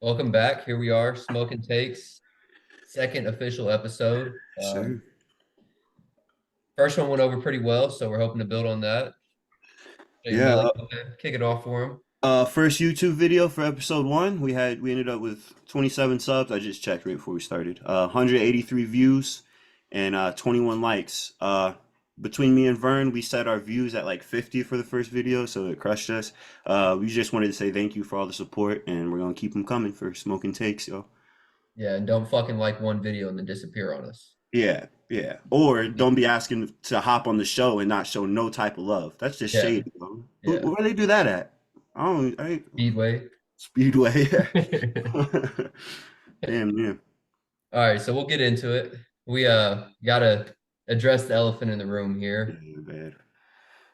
Welcome back. Here we are, Smoking Takes, second official episode. Sure. First one went over pretty well, so we're hoping to build on that. Hey, Yeah. Melly, kick it off for him. First YouTube video for episode one. We ended up with 27 subs. I just checked right before we started. 183 views and 21 likes. Between me and Vern, we set our views at like 50 for the first video, so it crushed us. We just wanted to say thank you for all the support, and we're gonna keep them coming for smoking takes, yo. Yeah, and don't fucking like one video and then disappear on us. Yeah, yeah. Or don't be asking to hop on the show and not show no type of love. That's just Yeah, shady, bro. yeah. Where they do that at? I Speedway. Speedway. All Damn, yeah. right, so we'll get into it. We gotta address the elephant in the room here. Yeah, bad.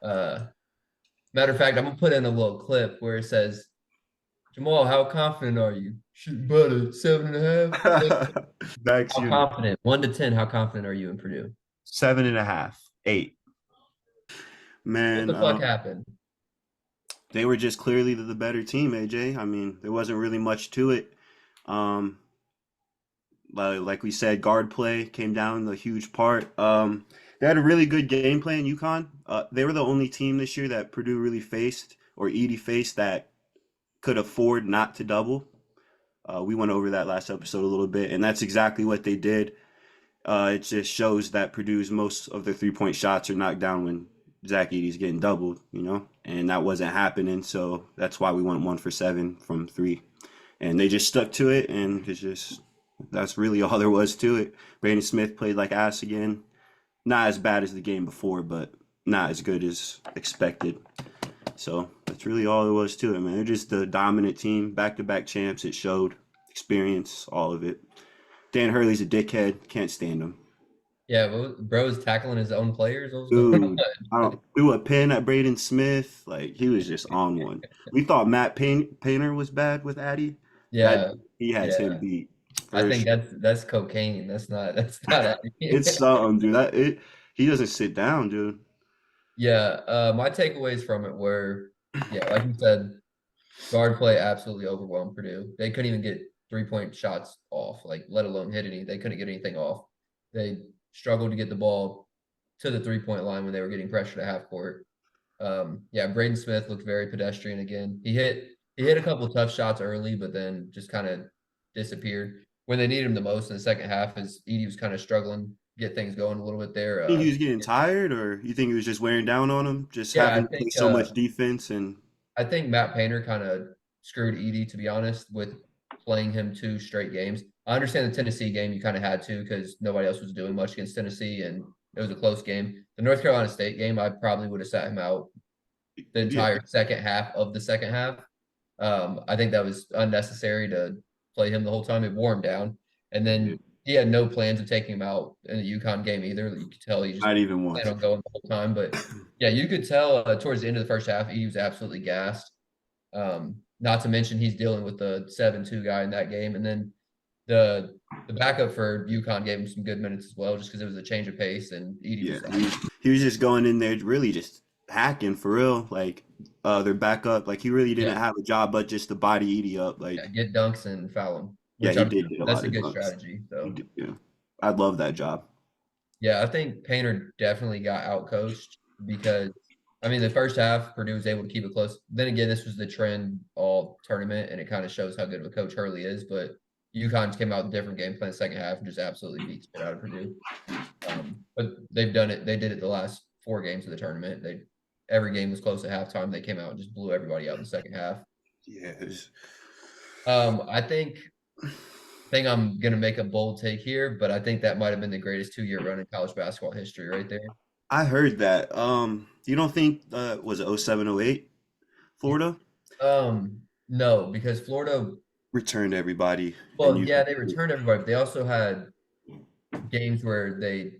Uh, Matter of fact, I'm gonna put in a little clip where it says, Jamal, how confident are you? Shit, better, 7.5. Backs How you. confident? 1 to 10, how confident are you in Purdue? 7.5, 8. What Man, the fuck happened? they were just clearly the better team, AJ. I mean, there wasn't really much to it. Um, like we said, guard play came down a huge part. They had a really good game plan, UConn. They were the only team this year that Purdue really faced, or Edie faced, that could afford not to double. We went over that last episode a little bit, and that's exactly what they did. It just shows that Purdue's most of their 3-point shots are knocked down when Zach Edey's getting doubled, and that wasn't happening. So that's why we went 1 for 7 from three, and they just stuck to it, and that's really all there was to it. Brandon Smith played like ass again, not as bad as the game before, but not as good as expected. So that's really all there was to it, man. They're just the dominant team, back-to-back champs. It showed experience, all of it. Dan Hurley's a dickhead. Can't stand him. Yeah, bro is tackling his own players. What was going Dude, I on? don't threw a pin at Braden Smith. Like he was just on one. We thought Painter was bad with Addy. That Yeah, he has him yeah. beat I for think sure. that's cocaine. That's not It's something, dude. He doesn't sit down, dude. Yeah, my takeaways from it were, yeah, like you said, guard play absolutely overwhelmed Purdue. They couldn't even get 3-point shots off, like let alone hit any. They couldn't get anything off. They struggled to get the ball to the 3-point line when they were getting pressured at half court. Yeah, Braden Smith looked very pedestrian again. He hit a couple of tough shots early, but then just kind of disappeared. When they needed him the most in the second half, as Edie was kind of struggling to get things going a little bit there. Think he was getting tired, or you think he was just wearing down on him, just Yeah, having to play so much defense and I think Matt Painter kind of screwed Edie, to be honest, with playing him 2 straight games. I understand the Tennessee game you kind of had to because nobody else was doing much against Tennessee and it was a close game. The North Carolina State game, I probably would have sat him out the yeah, entire second half of the second half. I think that was unnecessary to play him the whole time. It wore him down. And yeah, then he had no plans of taking him out in the UConn game either. You could tell he just not even planned once. on going the whole time. But yeah, you could tell towards the end of the first half, he was absolutely gassed. Not to mention he's dealing with the 7-2 guy in that game. And then the backup for UConn gave him some good minutes as well, just because it was a change of pace and Edie Yeah, was he was just going in there, really just hacking for real. Like, their backup, like he really didn't yeah, have a job, but just to body Edie up. yeah, Like, get dunks and foul him, yeah, which he I'm did get a that's lot a of good dunks. strategy. He So did, yeah, I love that job. yeah, I think Painter definitely got outcoached because I mean the first half Purdue was able to keep it close. Then again, this was the trend all tournament, and it kind of shows how good of a coach Hurley is. But UConn came out with a different game plan second half and just absolutely beat spit out of Purdue. But they've done it. They did it the last 4 games of the tournament. They every game was close at halftime. They came out and just blew everybody out in the second half. Yeah, I think I'm gonna make a bold take here, but I think that might have been the greatest 2-year run in college basketball history right there. I heard that. You don't think was it 0708 Florida No, because Florida, returned everybody and well, you yeah, they returned everybody, but they also had games where they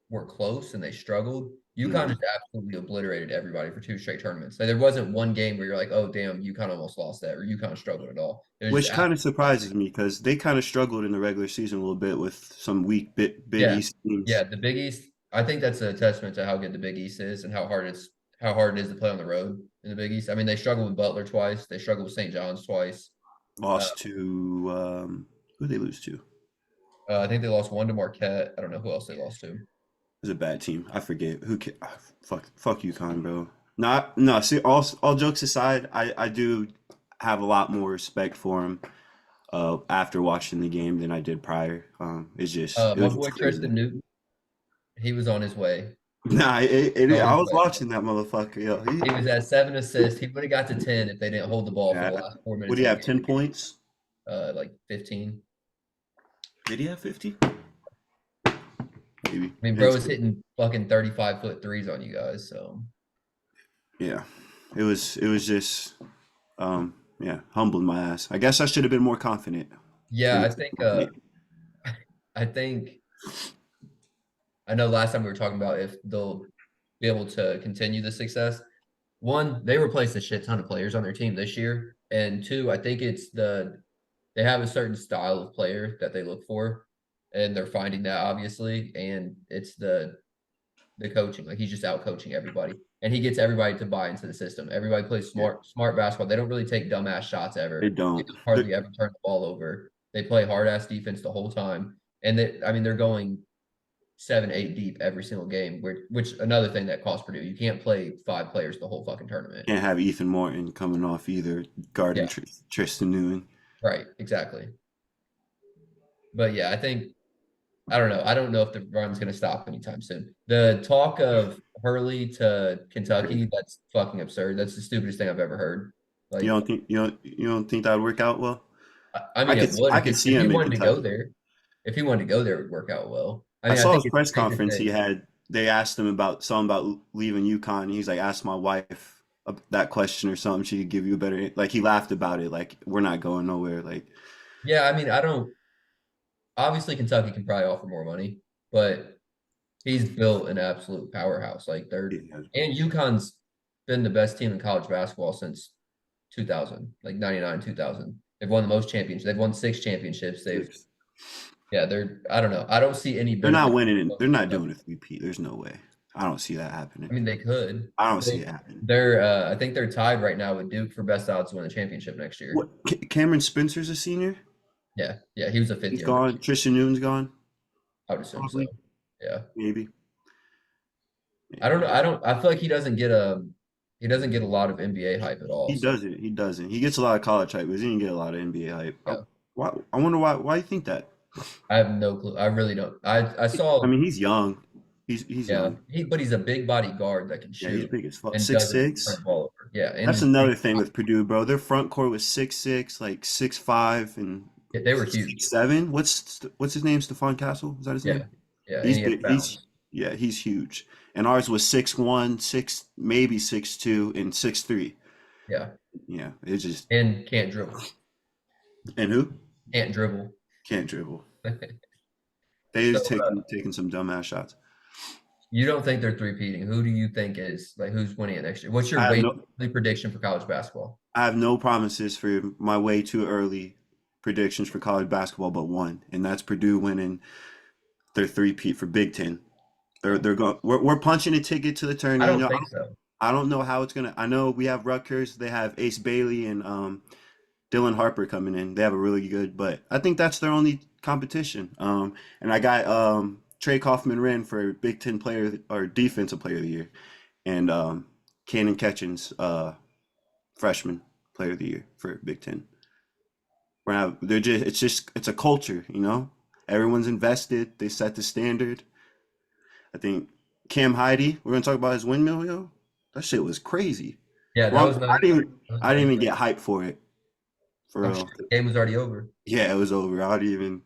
were close and they struggled. UConn Mhm. just absolutely obliterated everybody for 2 straight tournaments. Like, there wasn't one game where you're like, oh damn, UConn almost lost that, or UConn struggled at all. It was just Which kind of absolutely surprises me because they kind of struggled in the regular season a little bit with some weak Big yeah, East teams. yeah. The Big East, I think that's a testament to how good the Big East is and how hard it is to play on the road in the Big East. I mean, they struggled with Butler twice. They struggled with St. John's twice. Uh, Lost to who they lose to? It I think they lost one to Marquette. I don't know who else they lost to. was a bad team. I forget who. Fuck UConn, bro. Not no. See, all jokes aside, I do have a lot more respect for him after watching the game than I did prior. It My was boy just crazy. Tristan Newton, he was on his way. Nah, On I his was way. watching that motherfucker. Yo, He was at 7 assists. He would have got to 10 if they didn't hold the ball for the yeah. last four What minutes do you of the have? game. 10 points? Like 15. Did he have 50? Maybe. I mean, bro It's is hitting fucking 35-foot threes on you guys. So yeah. It was just yeah, humbled my ass. I guess I should have been more confident. yeah, Shouldn't have taken my plate. I think I know last time we were talking about if they'll be able to continue the success. One, they replaced a shit ton of players on their team this year, and two, I think it's they have a certain style of player that they look for, and they're finding that obviously, and it's the coaching. Like he's just out coaching everybody, and he gets everybody to buy into the system. Everybody plays Yeah, smart basketball. They don't really take dumbass shots they ever. They don't. don't hardly ever turn the ball over. They play hard ass defense the whole time, and I mean, they're going 7, 8 deep every single game. Which another thing that costs Purdue. You can't play five players the whole fucking tournament. Can't have Ethan Morton coming off either guarding Yeah, Tristan Newton. right, exactly. But yeah, I don't know. I don't know if the run's going to stop anytime soon. The talk of Hurley to Crazy. Kentucky, that's fucking absurd. That's the stupidest thing I've ever heard. Like, You don't think that would work out well? I mean, it would I could see if he him in wanted to go Kentucky. there. If he wanted to go there, it would work out well. I I mean, I saw think his it's press safe to conference. say, They asked him about something about leaving UConn. He's like, ask my wife that question or something. She could give you a better. Like he laughed about it. Like we're not going nowhere. Like yeah. I mean, I don't. Obviously, Kentucky can probably offer more money, but he's built an absolute powerhouse. Like they're he has and UConn's been the best team in college basketball since 2000, like 99, 2000. They've won the most championships. They've won 6 championships. They've six. Yeah, I don't know. I don't see any They're not benefit. winning. They're not doing a three-peat. There's no way. I don't see that I happening. mean, they could. I don't see They, it happening. I think they're tied right now with Duke for best odds to win the championship next year. What? Cameron Spencer's a senior. Yeah, yeah, he was a fifth He's year rookie. gone. Tristan Newton's gone. I would assume so. Probably. Yeah, Maybe. I don't know. Yeah. I feel like he doesn't get a lot of NBA hype at all. He So doesn't. He doesn't. He gets a lot of college hype, but he didn't get a lot of NBA hype. yeah, Why? I wonder why. Why you think that? I have no clue. I really don't. I I saw mean, he's young. He's yeah, young. but he's a big body guard that can Yeah, he's shoot big as fuck. and Six doesn't turn six. the ball over. Yeah, and That's his name, another thing with Purdue, bro. Their front court was 6'6", like 6'5", and yeah, they were huge. 6'7". What's his name? Stephon Castle? Is that his name? Yeah, yeah, and He's he had big. bounce. He's huge. And ours was 6'1", maybe 6'2", and 6'3". Yeah, Yeah, it's just and can't dribble. and who Can't dribble. can't dribble. They So just taking some dumbass shots. you don't think they're three-peating? Who do you think is like who's winning it next year? What's I your have weight no prediction for college basketball? I have no promises for my way too early predictions for college basketball, but one, and that's Purdue winning their three-peat for Big Ten. They're going. We're punching a ticket to the I tournament. don't think so. I don't know how it's gonna. I know we have Rutgers. They have Ace Bailey and Dylan Harper coming in. They have a really good, but I think that's their only competition. And I got Trey Kaufman Wren for Big Ten player or Defensive Player of the Year, and Cannon Ketchens Freshman Player of the Year for Big Ten. They're just it's a culture, you know. Everyone's invested. They set the standard. I think Cam Heidi. We're gonna talk about his windmill, yo. That shit was crazy. Yeah, that Well, was nice. That was I didn't nice. even get hyped for it, for I'm sure real. the game was already over. Yeah, it was over. I didn't even.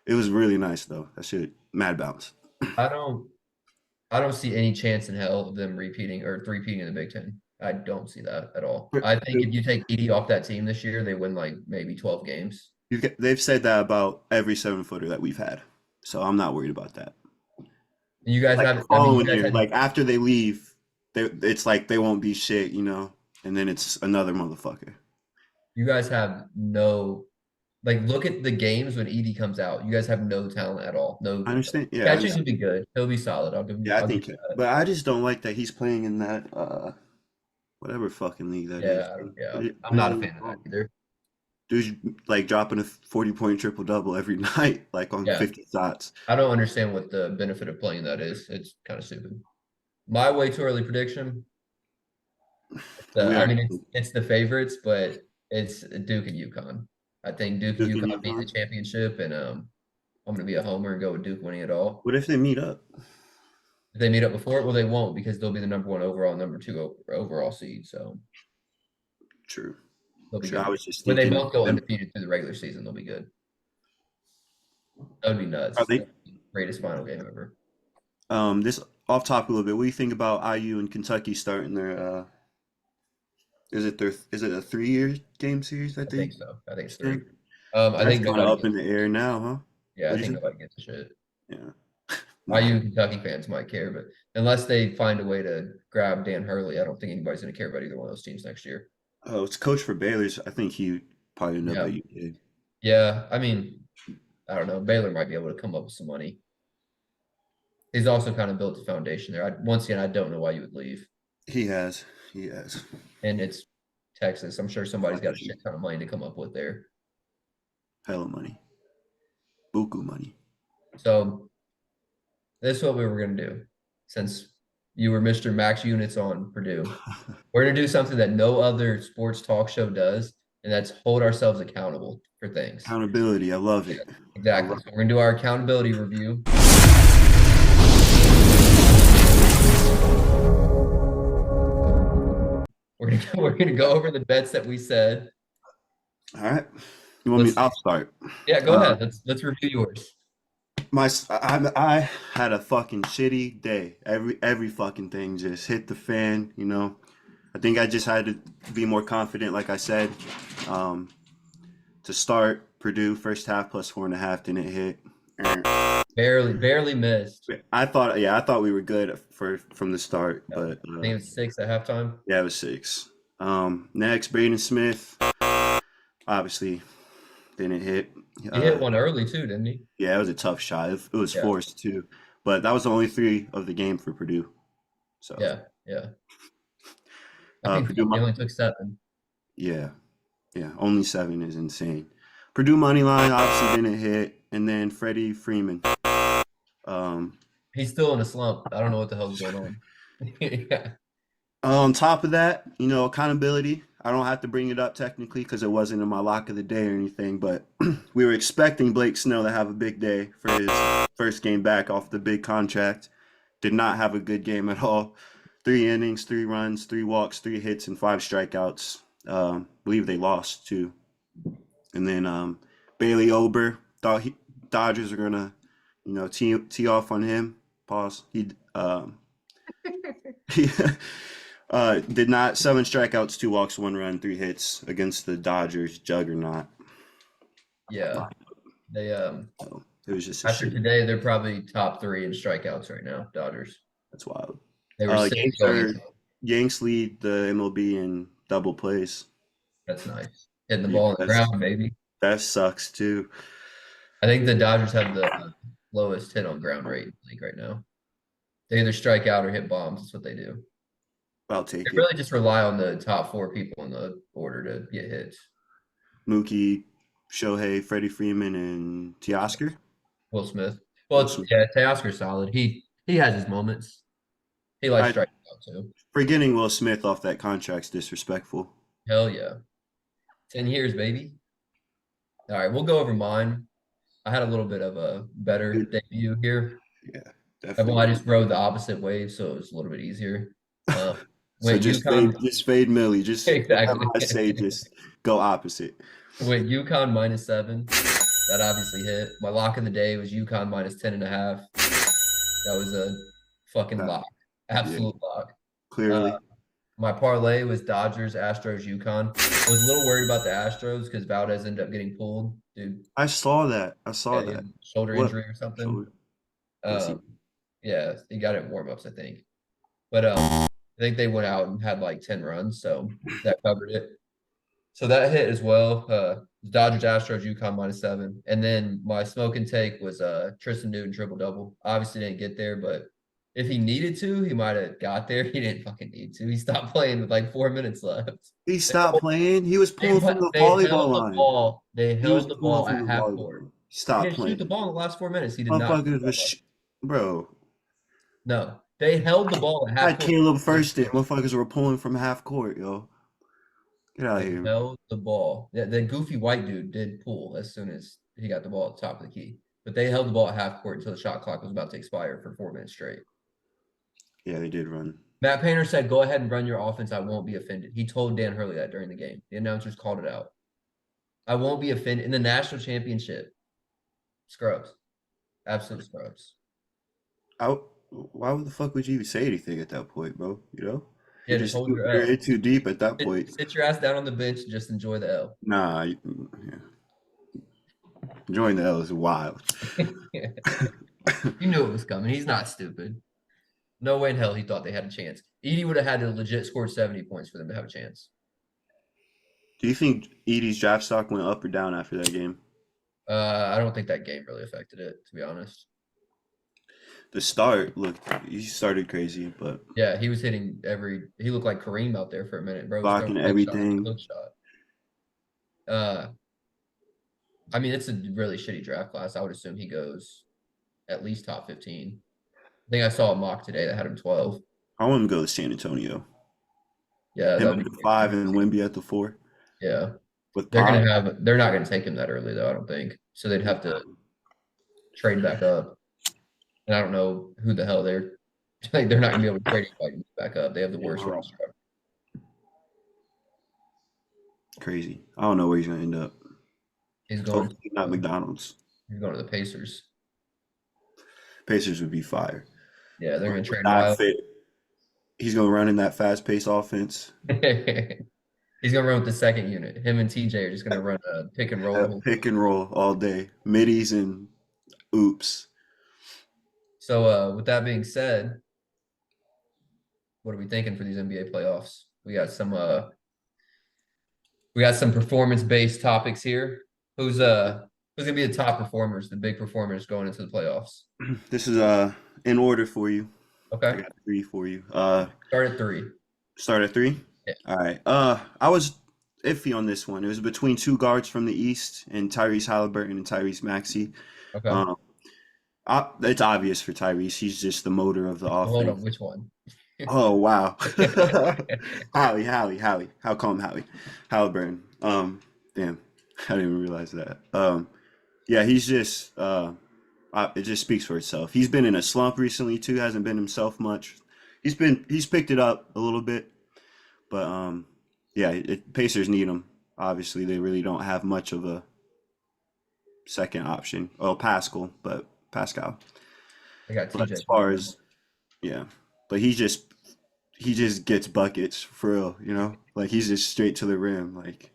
It was really nice though. That shit, mad bounce. I don't I don't see any chance in hell of them repeating or three-peating in the Big Ten. I don't see that at all. I think if you take Edey off that team this year, they win like maybe 12 games. They've said that about every 7-footer that we've had, so I'm not worried about that. And you guys Like the have, I mean, you following guys year, had like after they leave, it's like they won't be shit, you know, and then it's another motherfucker. you guys have no like look at the games when Edey comes out. You guys have no talent at all. I No understand. Yeah, I catching understand. can be good. He'll be solid. Yeah, I I'll give think, you that. but I just don't like that he's playing in that whatever fucking league that is. Yeah, I don't, yeah. What I'm is not it a even fan of that called? either. Dude's like dropping a 40-point triple double every night, like on Yeah. 50 shots. I don't understand what the benefit of playing that is. It's kind of stupid. My way too early prediction. We I are mean, it's the favorites, but it's Duke and UConn. I think Duke and Duke and UConn beat the UConn. championship, and I'm going to be a homer and go with Duke winning it all. What if they meet up? If they meet up before it, well, they won't because they'll be the number one overall, number two overall seed. So True. they'll be True. I good. was just When they thinking both go them. undefeated through the regular season, they'll be good. That would be Are nuts. they? That'd be the greatest final game ever. This off topic a little bit. What do you think about IU and Kentucky starting their? Is it a 3 year game series that I they think so. I think it's three. said? I That's think kind of nobody up gives. in the air now, huh? Yeah, I What do think you think? nobody gives a shit. Yeah. IU Nah. and Kentucky fans might care, but unless they find a way to grab Dan Hurley, I don't think anybody's going to care about either one of those teams next year. Oh, it's coach for Baylor's. I think he probably know Yeah. about UK. Yeah. I mean, I don't know. Baylor might be able to come up with some money. He's also kind of built the foundation there. Once again, I don't know why you would leave. He has. He has. And it's Texas. I'm sure somebody's got a Flashy. shit ton of money to come up with there. Hella money. Buku money. So this is what we were going to do. Since you were Mr. Max Units on Purdue, we're going to do something that no other sports talk show does, and that's hold ourselves accountable for things. Accountability. I love Yeah, it. I exactly. love So we're going to do our accountability review. We're gonna go over the bets that we said. All right. You want me? Let's I'll start. Yeah, go Uh, ahead. Let's review yours. I had a fucking shitty day. Every fucking thing just hit the fan. You know. I think I just had to be more confident, like I said. Um, to start, Purdue first half plus 4.5 didn't hit. Barely missed. I thought we were good for from the start, Yeah. but I think it was 6 at halftime. yeah, it was 6. Next, Braden Smith obviously didn't hit. He hit one early too, didn't he? Yeah, it was a tough shot. It was Yeah, forced too, but that was the only 3 of the game for Purdue. So yeah. I think Purdue, he only took 7. yeah, yeah, only 7 is insane. Purdue money line obviously didn't hit, and then Freddie Freeman. Um, He's still in a slump. I don't know what the hell's going on. Yeah, on top of that, you know, accountability. I don't have to bring it up technically because it wasn't in my lock of the day or anything, but we were expecting Blake Snell to have a big day for his first game back off the big contract. Did not have a good game at all. 3 innings, 3 runs, 3 walks, 3 hits, and 5 strikeouts. Believe they lost too. And then Bailey Ober thought Dodgers were gonna, you know, tee off on him. Pause. He did not. 7 strikeouts, 2 walks, 1 run, 3 hits against the Dodgers juggernaut. yeah. They So it was just a after shitty. today, they're probably top 3 in strikeouts right now. Dodgers. That's wild. They were 6 Yanks going are into. Yanks lead the MLB in double plays. That's nice. Hitting the Yeah, ball on the ground, baby. that sucks too. I think the Dodgers have the lowest hit on ground rate in the league right now. They either strike out or hit bombs. That's what they do. I'll They take it. really just rely on the top 4 people in the order to get hits. Mookie, Shohei, Freddie Freeman, and Teoscar. Will Smith. Well, Will Smith. yeah, Teoscar's solid. He has his moments. He likes I striking out too. Forgetting Will Smith off that contract's disrespectful. Hell yeah. 10 years, baby. All right, we'll go over mine. I had a little bit of a better Good. debut here. Yeah, Well, I definitely. just rode the opposite wave, so it was a little bit easier. Um, So went UConn just fade Millie. Just whatever exactly. I say, just go opposite. Went UConn -7. That obviously hit. My lock of the day was UConn -10.5. That was a fucking Uh, lock. yeah, Absolute lock. Uh, clearly. my parlay was Dodgers, Astros, UConn. I was a little worried about the Astros because Valdez ended up getting pulled. Dude, I saw that. I saw yeah, he that. had shoulder What? injury or something. Shoulder. Pussy. Um, yeah, he got it in warm-ups, I think. But I think they went out and had like 10 runs, so that covered it. So that hit as well. Dodgers, Astros, UConn -7. And then my smoking take was Tristan Newton triple double. Obviously didn't get there, but If he needed to, he might have got there. He didn't fucking need to. He stopped playing with like 4 minutes left. He stopped playing. He was pulling from the They volleyball held the line. ball. They He was held the pulling ball from at the half volleyball court. line. He He stopped didn't shoot the playing. ball in the last 4 minutes. He did not shoot Motherfuckers the was, ball. bro. No, they held the ball at half Had court. Caleb first in. Motherfuckers were pulling from half court, yo. Get out of They here. held the ball. The goofy white dude did pull as soon as he got the ball at the top of the key. But they held the ball at half court until the shot clock was about to expire for 4 minutes straight. Yeah, they did run. Matt Painter said, "Go ahead and run your offense. I won't be offended." He told Dan Hurley that during the game. The announcers called it out. I won't be offended in the national championship. Scrubs, absolute scrubs. Why the fuck would you even say anything at that point, bro? You know, Yeah, just hold your you're L. in too deep at that point. Sit your ass down on the bench and just enjoy the L. Nah, yeah. Enjoying the L is wild. Yeah. You knew it was coming. He's not stupid. No way in hell he thought they had a chance. Edie would have had to legit score 70 points for them to have a chance. Do you think Edie's draft stock went up or down after that game? I don't think that game really affected it, to be honest. The start looked, he started crazy, but Yeah, he was hitting he looked like Kareem out there for a minute, bro. He was throwing blocking hook shot after everything. hook shot. I mean, it's a really shitty draft class. I would assume he goes at least top 15. I think I saw a mock today that had him 12. I want him to go to San Antonio. Yeah, Him that'd at be the 5 and Wimby at the 4 yeah. with Pop. They're not gonna take him that early though, I don't think. So they'd have to trade back up. And I don't know who the hell they're like they're not gonna be able to trade anybody back up. They have the Yeah, worst roster. crazy. I don't know where he's gonna end up. He's going to Hopefully not McDonald's. he's going to the Pacers. Pacers would be fire. Yeah, they're gonna But trade not Wild. fit. He's gonna run in that fast paced offense. He's gonna run with the second unit. Him and TJ are just gonna run a pick and roll the whole Pick and roll all day. Middies and oops. So with that being said, what are we thinking for these NBA playoffs? We got some performance based topics here. Who's gonna be the top performers, the big performers going into the playoffs? This is in order for you. I Okay. got 3 for you. Start at 3. Start at 3? Yeah. All right. I was iffy on this one. It was between two guards from the East and Tyrese Halliburton and Tyrese Maxey. Okay. Um, it's obvious for Tyrese. He's just the motor of the Well, hold on, offense. which one? Oh wow. Hallie. How come Hallie? Halliburton. Damn. I didn't even realize that. Yeah, he's just it just speaks for itself. He's been in a slump recently too, hasn't been himself much. He's picked it up a little bit, but yeah, Pacers need him. Obviously, they really don't have much of a second option. Well, Pascal. I got But TJ. as far as yeah, but he just gets buckets for real, you know? Like he's just straight to the rim. Like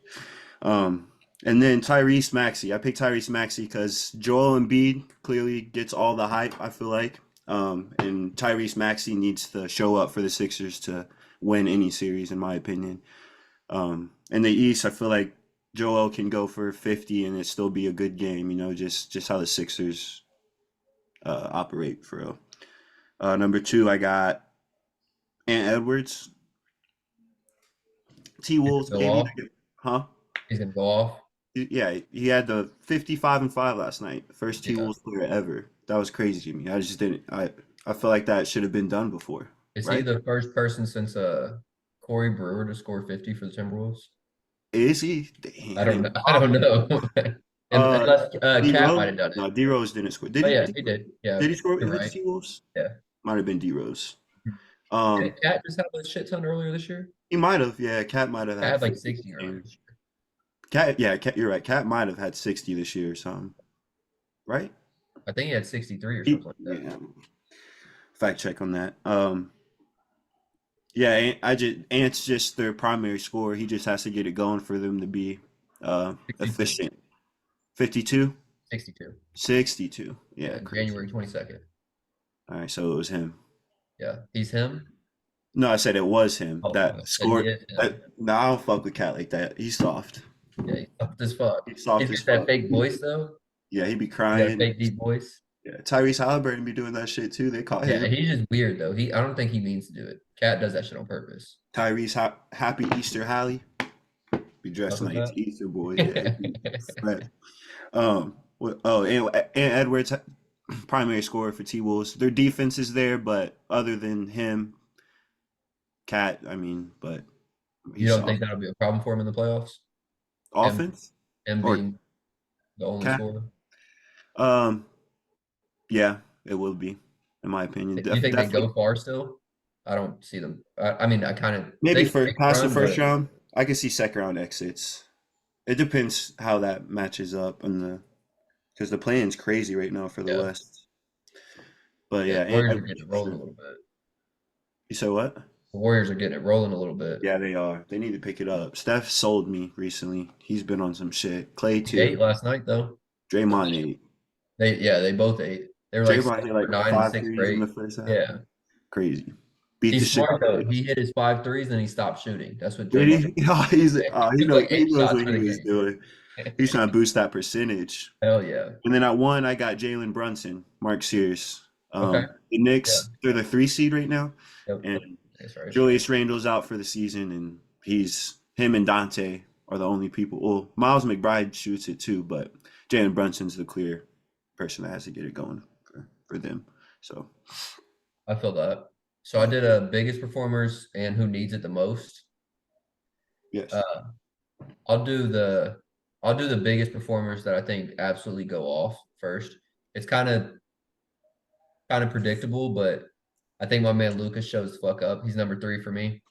and then Tyrese Maxey. I picked Tyrese Maxey because Joel Embiid clearly gets all the hype, I feel like. And Tyrese Maxey needs to show up for the Sixers to win any series, in my opinion. In the East, I feel like Joel can go for 50 and it still be a good game, you know, just how the Sixers operate for real. Number 2, I got Ant Edwards. T Wolves, Go baby. off. Huh? He's gonna go off. Yeah, he had the 55 and 5 last night. First T Yeah. Wolves player ever. That was crazy to me. I just didn't. I feel like that should have been done before, Is he right? the first person since Corey Brewer to score 50 for the Timberwolves? Is he? I Damn, don't it's know. I don't know. Uh, Unless D Cat might have Rose. done it. No, D Rose didn't score. Did Oh he? yeah, he did. Yeah, Did he score you're against right. T Wolves? Yeah. Might have been D Rose. Didn't Cat just have a shit ton earlier this year? He might have. Yeah, Cat might have Cat had had like 50 60 this earlier game. this year. Cat, yeah, Cat, you're right. Cat might have had 60 this year or something, right? I think he had 63 or something like that. Yeah. Fact check on that. Yeah, Ant's just their primary scorer. He just has to get it going for them to be 62. efficient. 52? 62. 62. Yeah, Yeah, crazy. January 22nd. All right, so it was him. Yeah, he's him. No, I said it was him Oh, that and he scored. is him. No, I don't fuck with Cat like that. He's soft. Yeah, he's soft as fuck. He's soft He's as got that fuck. fake voice though. Yeah, he be He's got a crying. fake deep voice. Yeah, Tyrese Halliburton be doing that shit too. They caught Yeah, him. he's just weird though. I don't think he means to do it. Cat does that shit on purpose. Happy Easter, Hallie. Be Fuck dressing with like it's that. Easter boy. Yeah, but and Edwards, primary scorer for T Wolves. Their defense is there, but other than him, Cat, I mean, but You he's don't think soft. that'll be a problem for him in the playoffs? Him, Offense him or being the only Cat? scorer. Um, yeah, it will be, in my opinion. You think they Definitely, go far still? I don't see them. I mean, I kind of maybe they can for make a past the run, first but round. I can see second round exits. It depends how that matches up and the because the plan's crazy right now for the yeah, West. But yeah. yeah, The and Warriors are Edwards getting it for rolling a sure. little bit. You said what? The Warriors are getting it rolling a little bit. Yeah, they are. They need to pick it up. Steph sold me recently. He's been on some shit. Clay He ate too. last night though. Draymond ate. They both ate. They were like Draymond 6 hit for like 9 and five 6 for threes in 8. the first half. Yeah, Crazy. Beat the he's shit smart out of though. He it. hit his 5 threes and he stopped shooting. That's what Did Draymond. he? Oh, he's He took like he 8 knows shots what for he the was game. doing. He's trying to boost that percentage. Hell yeah. And then at one, I got Jalen Brunson, Mark Sears. Okay. The Yeah. Knicks, they're the 3 seed right now, Yep. and That's right. Julius Randle's out for the season, and him and Dante are the only people. Well, Miles McBride shoots it too, but Jalen Brunson's the clear person that has to get it going for them. So I feel that. So I did a biggest performers and who needs it the most. yes, Uh, I'll do the I'll do the biggest performers that I think absolutely go off first. It's kind of predictable, but I think my man Lucas shows the fuck up. He's number 3 for me.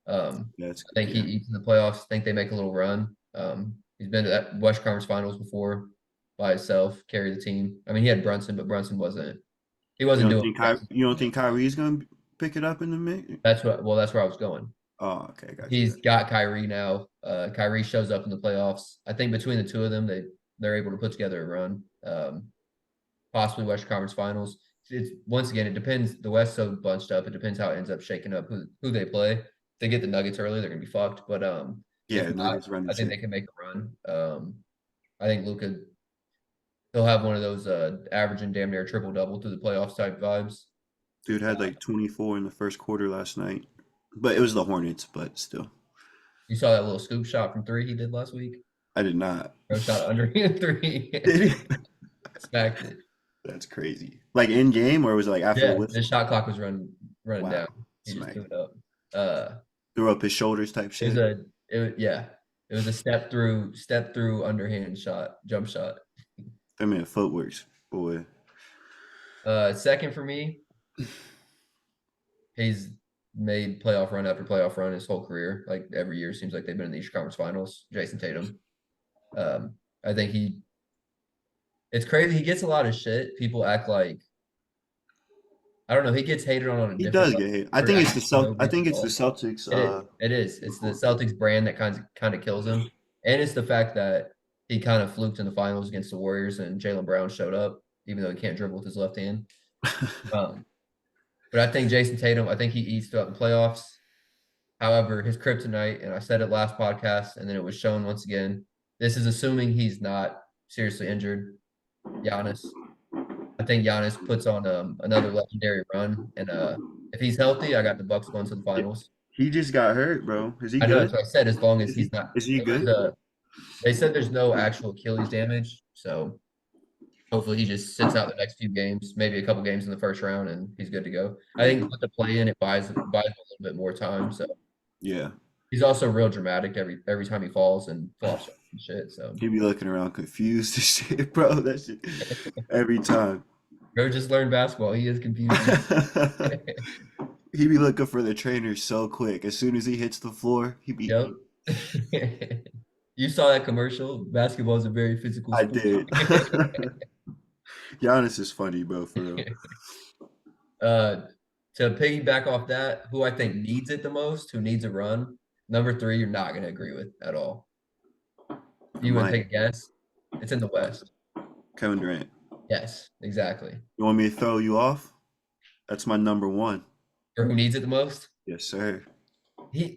that's I think he yeah. eats in the playoffs. I think they make a little run. He's been to that West Conference Finals before by himself, carry the team. I mean, he had Brunson, but Brunson wasn't. He wasn't doing. You don't think Kyrie's gonna pick it up in the mix? That's where I was going. Oh, okay, got you. He's got Kyrie now. Kyrie shows up in the playoffs. I think between the two of them, they're able to put together a run. Possibly West Conference Finals. It's once again, it depends. The West so bunched up. It depends how it ends up shaking up who they play. If they get the Nuggets early, they're gonna be fucked. But if Yeah, not, Nuggets running I think they shit. can make a run. I think Luca he'll have one of those averaging damn near triple double through the playoffs type vibes. Dude had like 24 in the first quarter last night, but it was the Hornets. But still, You saw that little scoop shot from 3 he did last week. I did not. Bro shot under 3, Did he? smacked it. That's crazy. Like in game, or was it like after the Yeah, the whistle? shot clock was running Wow, down. He just threw smack. it up. Uh, Threw up his shoulders type it was shit. a yeah. It was a step through underhand shot, jump shot. That man footworks, boy. Second for me, he's made playoff run after playoff run his whole career. Like every year, seems like they've been in the Eastern Conference Finals. Jason Tatum. I think it's crazy. He gets a lot of shit. People act like I don't know. He gets hated on a He different does level get hit. for actually no I reason think at it's the all. Celtics. It is. It is. It's the Celtics brand that kind of kills him, and it's the fact that he kind of fluked in the finals against the Warriors, and Jaylen Brown showed up, even though he can't dribble with his left hand. Um, but I think Jason Tatum, I think he eats throughout the playoffs. However, his kryptonite, and I said it last podcast, and then it was shown once again. This is assuming he's not seriously injured. Giannis. I think Giannis puts on another legendary run, and if he's healthy, I got the Bucks going to the finals. He just got hurt, bro. Is he I know that's good? what I said. As long as he's not, Is he it was good? they said there's no actual Achilles damage, so hopefully he just sits out the next few games, maybe a couple games in the first round, and he's good to go. I think with the play in, it buys him a little bit more time. So Yeah. he's also real dramatic every time he falls and flops and shit. So He be looking around confused and shit, bro. That shit every time. bro just learned basketball. He is confusing. He be looking for the trainer so quick. As soon as he hits the floor, he be. Yep. You saw that commercial. Basketball is a very physical I sport. did. Giannis is funny, bro. For real. uh, to piggyback off that, who I think needs it the most, who needs a run, number 3, you're not going to agree with at all. You would My take a guess? It's in the West. Kevin Durant. Yes, exactly. You want me to throw you off? That's my number one. For who needs it the most? Yes, sir.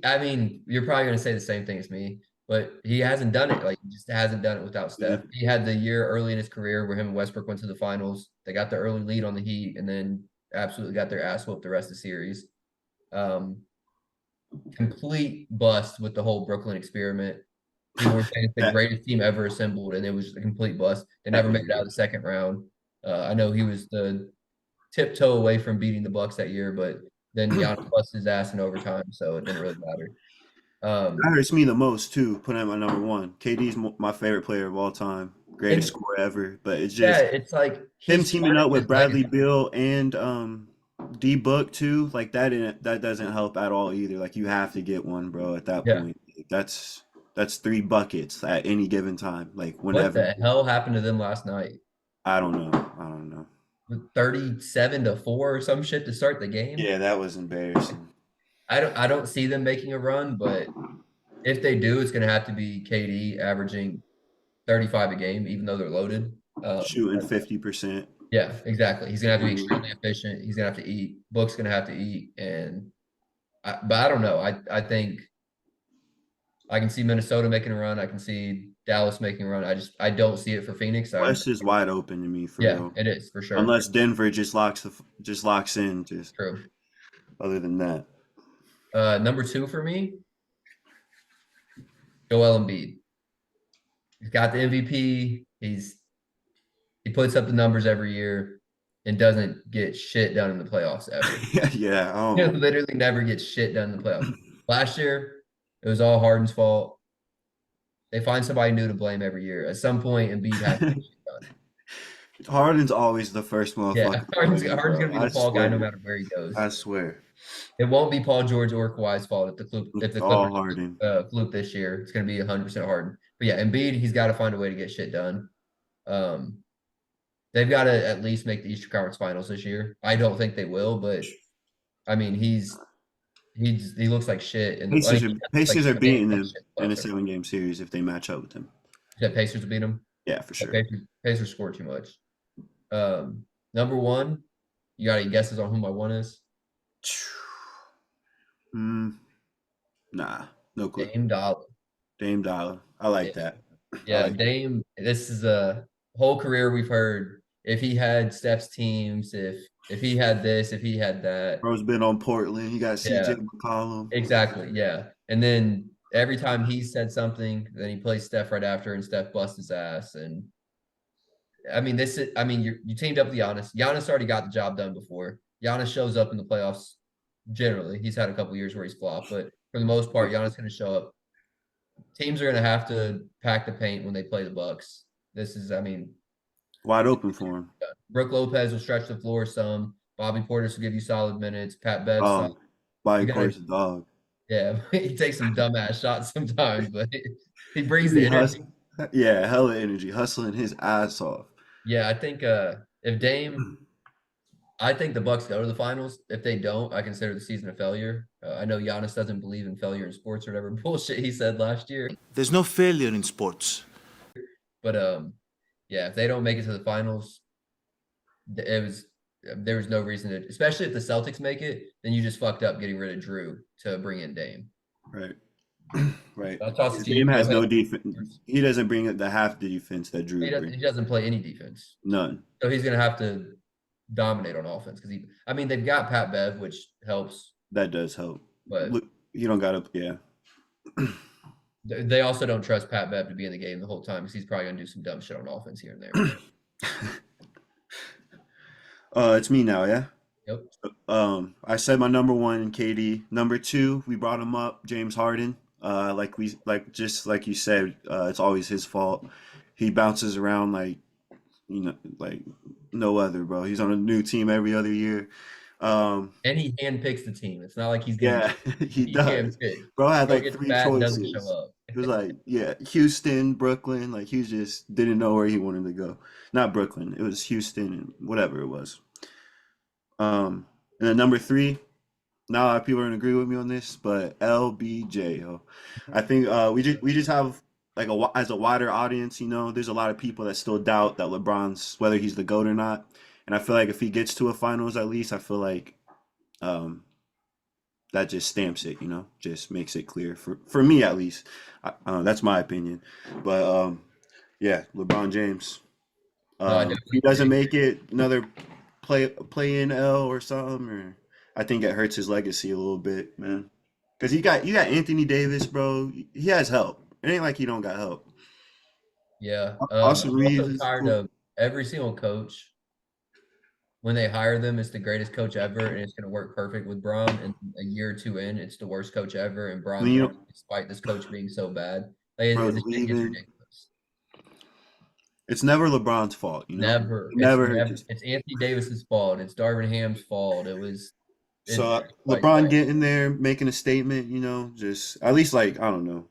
I mean, you're probably going to say the same thing as me, but he hasn't done it. Like he just hasn't done it without Yeah. Steph. He had the year early in his career where him and Westbrook went to the finals. They got the early lead on the Heat, and then absolutely got their ass whooped the rest of the series. Um, Complete bust with the whole Brooklyn experiment. People were saying it's the That greatest team ever assembled, and it was a complete bust. They that never made was it out of the second round. I know he was the tiptoe away from beating the Bucks that year, but then Giannis busted his ass in overtime, so it didn't really matter. that Um, hurts me the most too. Putting him at my number one. KD's my favorite player of all time, greatest and scorer ever. But it's yeah, just it's like he him teaming started up with his Bradley legacy. Beal and D Book too. Like that doesn't help at all either. Like you have to get one, bro. At that Yeah. point, that's 3 buckets at any given time. Like What whenever. the hell happened to them last night? I don't know. I don't know. With 37-4 or some shit to start the game. Yeah, that was embarrassing. I don't see them making a run, but if they do, it's gonna have to be KD averaging 35 a game, even though they're loaded. Shooting 50%. Yeah, exactly. He's gonna have to be Mhm. extremely efficient. He's gonna have to eat. Book's gonna have to eat, and but I don't know. I think I can see Minnesota making a run. I can see Dallas making a run. I don't see it for Phoenix. West is wide open to me for Yeah, real. it is for sure. Unless Denver just locks in. Just True. other than that, Number two for me, Joel Embiid. He's got the MVP. He puts up the numbers every year and doesn't get shit done in the playoffs ever. yeah, yeah. He literally never gets shit done in the playoffs. Last year, it was all Harden's fault. They find somebody new to blame every year. At some point, Embiid has to get shit done. Harden's always the first motherfucker Yeah, to Harden's, blame, Harden's bro. gonna be I the fall guy swear. no matter where he goes. I swear. It won't be Paul George or Kawhi's fault if It's the all Clippers Harden. fluke this year. It's gonna be 100% Harden. But yeah, Embiid, he's got to find a way to get shit done. Um, they've got to at least make the Eastern Conference Finals this year. I don't think they will, but I mean, he looks like shit, and I mean, Pacers are he has like Pacers are 2 games beating of them shit in a left. 7 game series if they match up with them. Yeah, Pacers will beat them. Yeah, for Yeah, sure. Pacers score too much. Number one, you got any guesses on who my one is? Mm, nah, no clue. Dame Dollar. Dame Dollar. I like Yeah, that. I yeah, like that. Dame. This is a whole career we've heard. If he had Steph's teams, if he had this, if he had that, Bro's been on Portland. He got CJ yeah, McCollum. exactly, yeah. And then every time he said something, then he plays Steph right after, and Steph busts his ass. And I mean, this is, I mean, you teamed up with Giannis. Giannis already got the job done before. Giannis shows up in the playoffs generally. He's had a couple years where he's flopped, but for the most part, Giannis going to show up. Teams are going to have to pack the paint when they play the Bucks. This is, I mean, Wide open for him. Brooke Lopez will stretch the floor some. Bobby Portis will give you solid minutes. Pat Bev, solid. Dog. By You got to, course, dog. yeah, he takes some dumbass shots sometimes, but he brings the He energy. yeah, hella energy, hustling his ass off. Yeah, I think if Dame, I think the Bucks go to the finals. If they don't, I consider the season a failure. I know Giannis doesn't believe in failure in sports or whatever bullshit he said last year, There's no failure in sports. but yeah, if they don't make it to the finals, it was there was no reason to, especially if the Celtics make it, then you just fucked up getting rid of Drew to bring in Dame. Right. Right. I'll toss it to Dame you. Go has ahead. no defense. He doesn't bring the half defense that Drew He would doesn't, bring. he doesn't play any defense. None. So he's going to have to dominate on offense because I mean, they've got Pat Bev, which helps, That does help. but Look, you don't got to, yeah. they also don't trust Pat Bev to be in the game the whole time because he's probably going to do some dumb shit on offense here and there. It's me now, yeah? Yep. I said my number one in KD. Number two, we brought him up, James Harden. Just like you said, it's always his fault. He bounces around like no other, bro. He's on a new team every other year. And he handpicks the team. It's not like he's getting Yeah, he he does. handpicks. Bro had Bro like gets three fat and doesn't show choices. up. It was like, yeah, Houston, Brooklyn. Like he just didn't know where he wanted to go. Not Brooklyn. It was Houston and whatever it was. And then number three, not a lot of people are gonna agree with me on this, but LBJ. Yo. I think we just have like as a wider audience, there's a lot of people that still doubt that LeBron's whether he's the GOAT or not. And I feel like if he gets to a finals at least, I feel like um that just stamps it, just makes it clear for me at least. That's my opinion. But yeah, LeBron James. No, I If he definitely doesn't agree. make it another play in L or something, or I think it hurts his legacy a little bit, man. Because you got Anthony Davis, bro. He has help. It ain't like he don't got help. Yeah. Austin I'm Reeves also is tired cool. of every single coach when they hire them, it's the greatest coach ever, and it's going to work perfect with Braun. And a year or two in, it's the worst coach ever, and Then Braun's you winning know, despite this coach being so bad. Like bro's the shit gets leaving. ridiculous. It's never LeBron's fault, Never. It It's never hurt never. his. It's Anthony Davis's fault. It's Darvin Ham's fault. It was. So It's like LeBron getting there, making a statement, just at least like I don't know,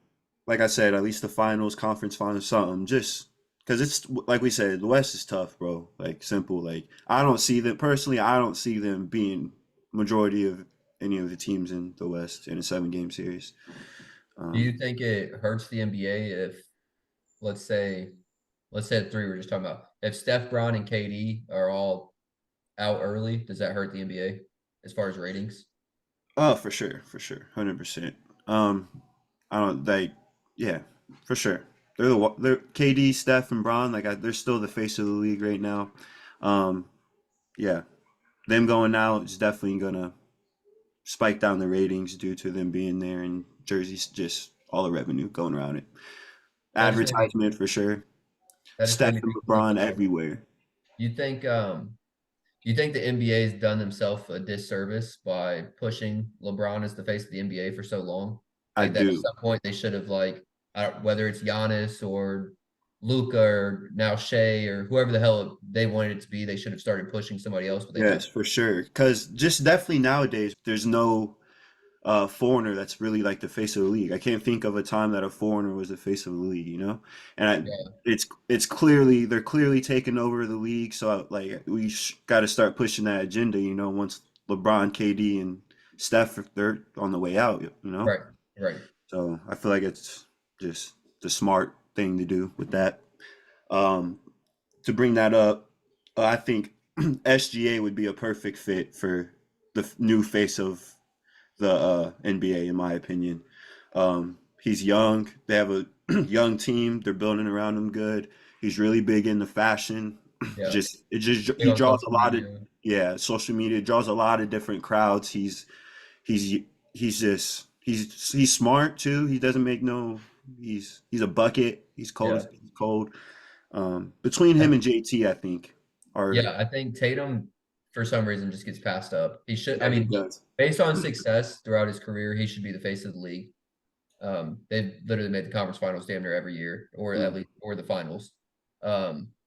like I said, at least the finals, conference finals, something. Just because it's like we said, the West is tough, bro. Like simple. Like I don't see them personally. I don't see them being majority of any of the teams in the West in a 7 game series. Do you Um, think it hurts the NBA if, let's say, at three, we're just talking about if Steph, Braun, and KD are all out early, does that hurt the NBA as far as ratings? oh, for sure, 100%. Um, I don't like, yeah, for sure. They're KD, Steph, and Braun. They're still the face of the league right now. Um, yeah, them going out is definitely gonna spike down the ratings due to them being there and jerseys, just all the revenue going around it. That just made me. Advertisement for sure. That just made Steph me and think. LeBron everywhere. You think you think the NBA has done themselves a disservice by pushing LeBron as the face of the NBA for so long? I Like that at do. some point they should have whether it's Giannis or Luca or now Shea or whoever the hell they wanted it to be, they should have started pushing somebody else, but they Yes, never. for sure. Because just definitely nowadays, there's no foreigner that's really like the face of the league. I can't think of a time that a foreigner was the face of the league. And Yeah, it's clearly they're clearly taking over the league. So like we got to start pushing that agenda. Once LeBron, KD, and Steph they're on the way out. right, right. So I feel like it's just the smart thing to do with that. Um, to bring that up, I think SGA would be a perfect fit for the new face of the NBA, in my opinion. He's young. They have a young team. They're building around him good. He's really big into fashion. Yeah. Big He on draws social a lot of media. yeah, social media draws a lot of different crowds. He's he's smart too. He doesn't make no he's a bucket. He's cold. Yeah. He's cold. Between him and JT, I think are Yeah, I think Tatum for some reason just gets passed up. He should, I yeah he mean, does. based on success throughout his career, he should be the face of the league. They've literally made the conference finals damn near every year, or at Mm, least or the finals.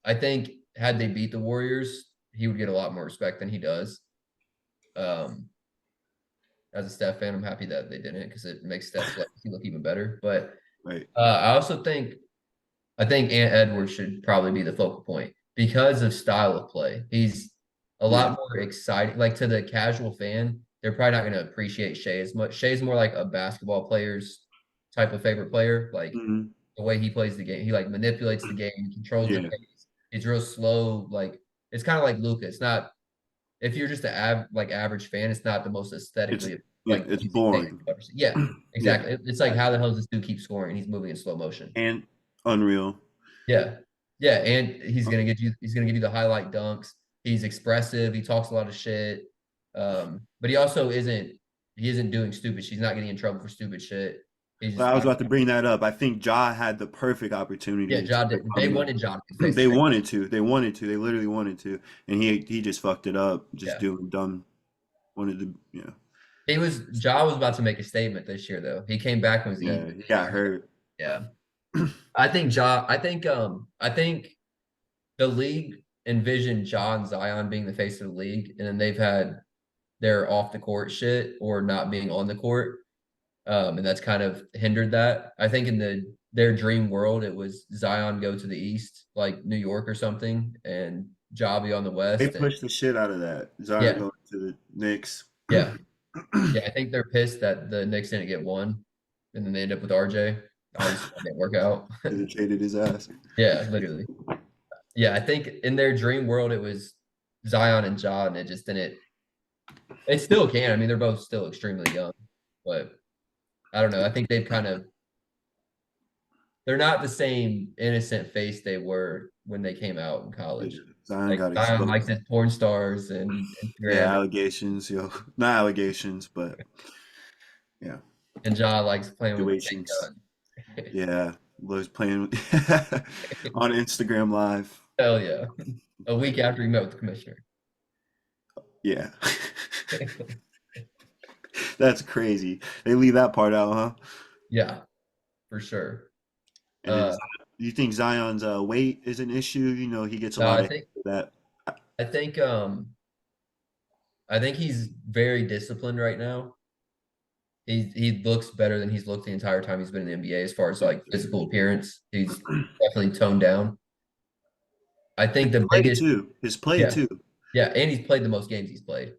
I think had they beat the Warriors, he would get a lot more respect than he does. Um, as a Steph fan, I'm happy that they didn't because it makes Steph's legacy look even better. But right. I also think Ant Edwards should probably be the focal point because of style of play. He's a Yeah. lot more exciting. Like to the casual fan, they're probably not going to appreciate Shea as much. Shea's more like a basketball player's type of favorite player. Like Hmm. the way he plays the game, he like manipulates the game, controls the Yeah. pace. He's real slow. Like it's kind of like Luca. It's not if you're just an average fan, it's not the most It's aesthetically yeah, like it's pleasing thing boring. you've ever seen. Yeah, Yeah, exactly. It's like how the hell does this dude keep scoring? And he's moving in slow motion. and unreal. Yeah. Yeah, and he's gonna give you the highlight dunks. He's expressive, he talks a lot of shit. But he isn't doing stupid. He's not getting in trouble for stupid shit. He's Well, just I was I about to bring that up. I think Ja had the perfect yeah, opportunity to Ja did, they become wanted Ja to be the face of they the league. wanted to. They wanted to. They literally wanted to. And he just fucked it up, just Yeah. doing dumb wanted to, Ja was about to make a statement this year though. He came back and was yeah, eating. he got hurt. Yeah. I think the league envisioned Ja and Zion being the face of the league, and then they've had their off the court shit or not being on the court. And that's kind of hindered that. I think in their dream world, it was Zion go to the East, like New York or something, and Ja be on the They West. And pushed the shit out of that. Zion yeah, going to the Knicks. yeah, yeah. I think they're pissed that the Knicks didn't get one, and then they end up with RJ. Obviously, that didn't work out. Should have traded his ass. Yeah, literally. Yeah, I think in their dream world, it was Zion and Ja, and it just didn't. It still can. I mean, they're both still extremely young, but I don't know. I think they're not the same innocent face they were when they came out in Yeah, college. Zion Like got Zion likes exposed. his porn stars and Yeah, Instagram, allegations, yo, not allegations, but yeah, and Ja likes playing with situations. fake gun. Yeah, was playing on Instagram Live. Hell yeah. A But week after he met with the commissioner. yeah, that's crazy. They leave that part out, huh? Yeah, for sure. And then, Uh, do you think Zion's weight is an issue? You know, he gets a no, lot of that. I think I think he's very disciplined right now. He looks better than he's looked the entire time he's been in the NBA as far as like physical appearance. He's definitely toned down. I think the Play biggest, too. His play yeah, too. yeah, and he's played the most games he's played.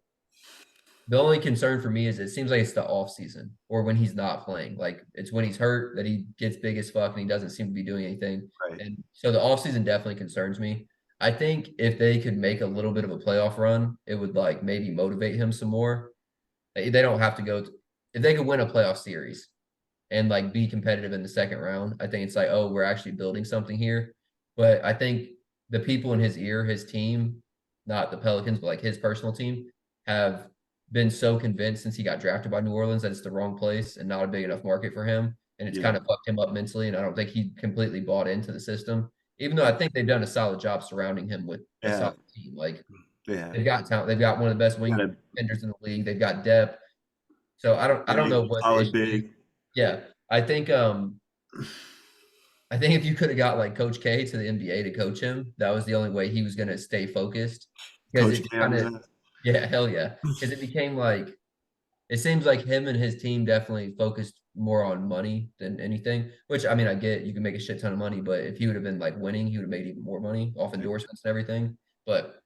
The only concern for me is it seems like it's the off season or when he's not playing. Like it's when he's hurt that he gets big as fuck and he doesn't seem to be doing anything. Right. And so the off season definitely concerns me. I think if they could make a little bit of a playoff run, it would like maybe motivate him some more. They don't have to if they could win a playoff series and like be competitive in the second round, I think it's like, oh, we're actually building something here. But I think the people in his ear, his team, not the Pelicans, but like his personal team, have been so convinced since he got drafted by New Orleans that it's the wrong place and not a big enough market for him. And it's kind Yeah. of fucked him up mentally. And I don't think he completely bought into the system, even though I think they've done a solid job surrounding him with a Yeah. solid team. Like Yeah. they've got talent. They've got one of the best Got wing a defenders in the league. They've got depth. So I don't big, know what the solid issue is. big. Yeah. I think if you could have got like Coach K to the NBA to coach him, that was the only way he was going to stay focused because Coach it K on kind his of, ass. yeah, hell yeah. Because it became like, it seems like him and his team definitely focused more on money than anything, which I mean, I get you can make a shit ton of money, but if he would have been like winning, he would have made even more money off Right. endorsements and everything. But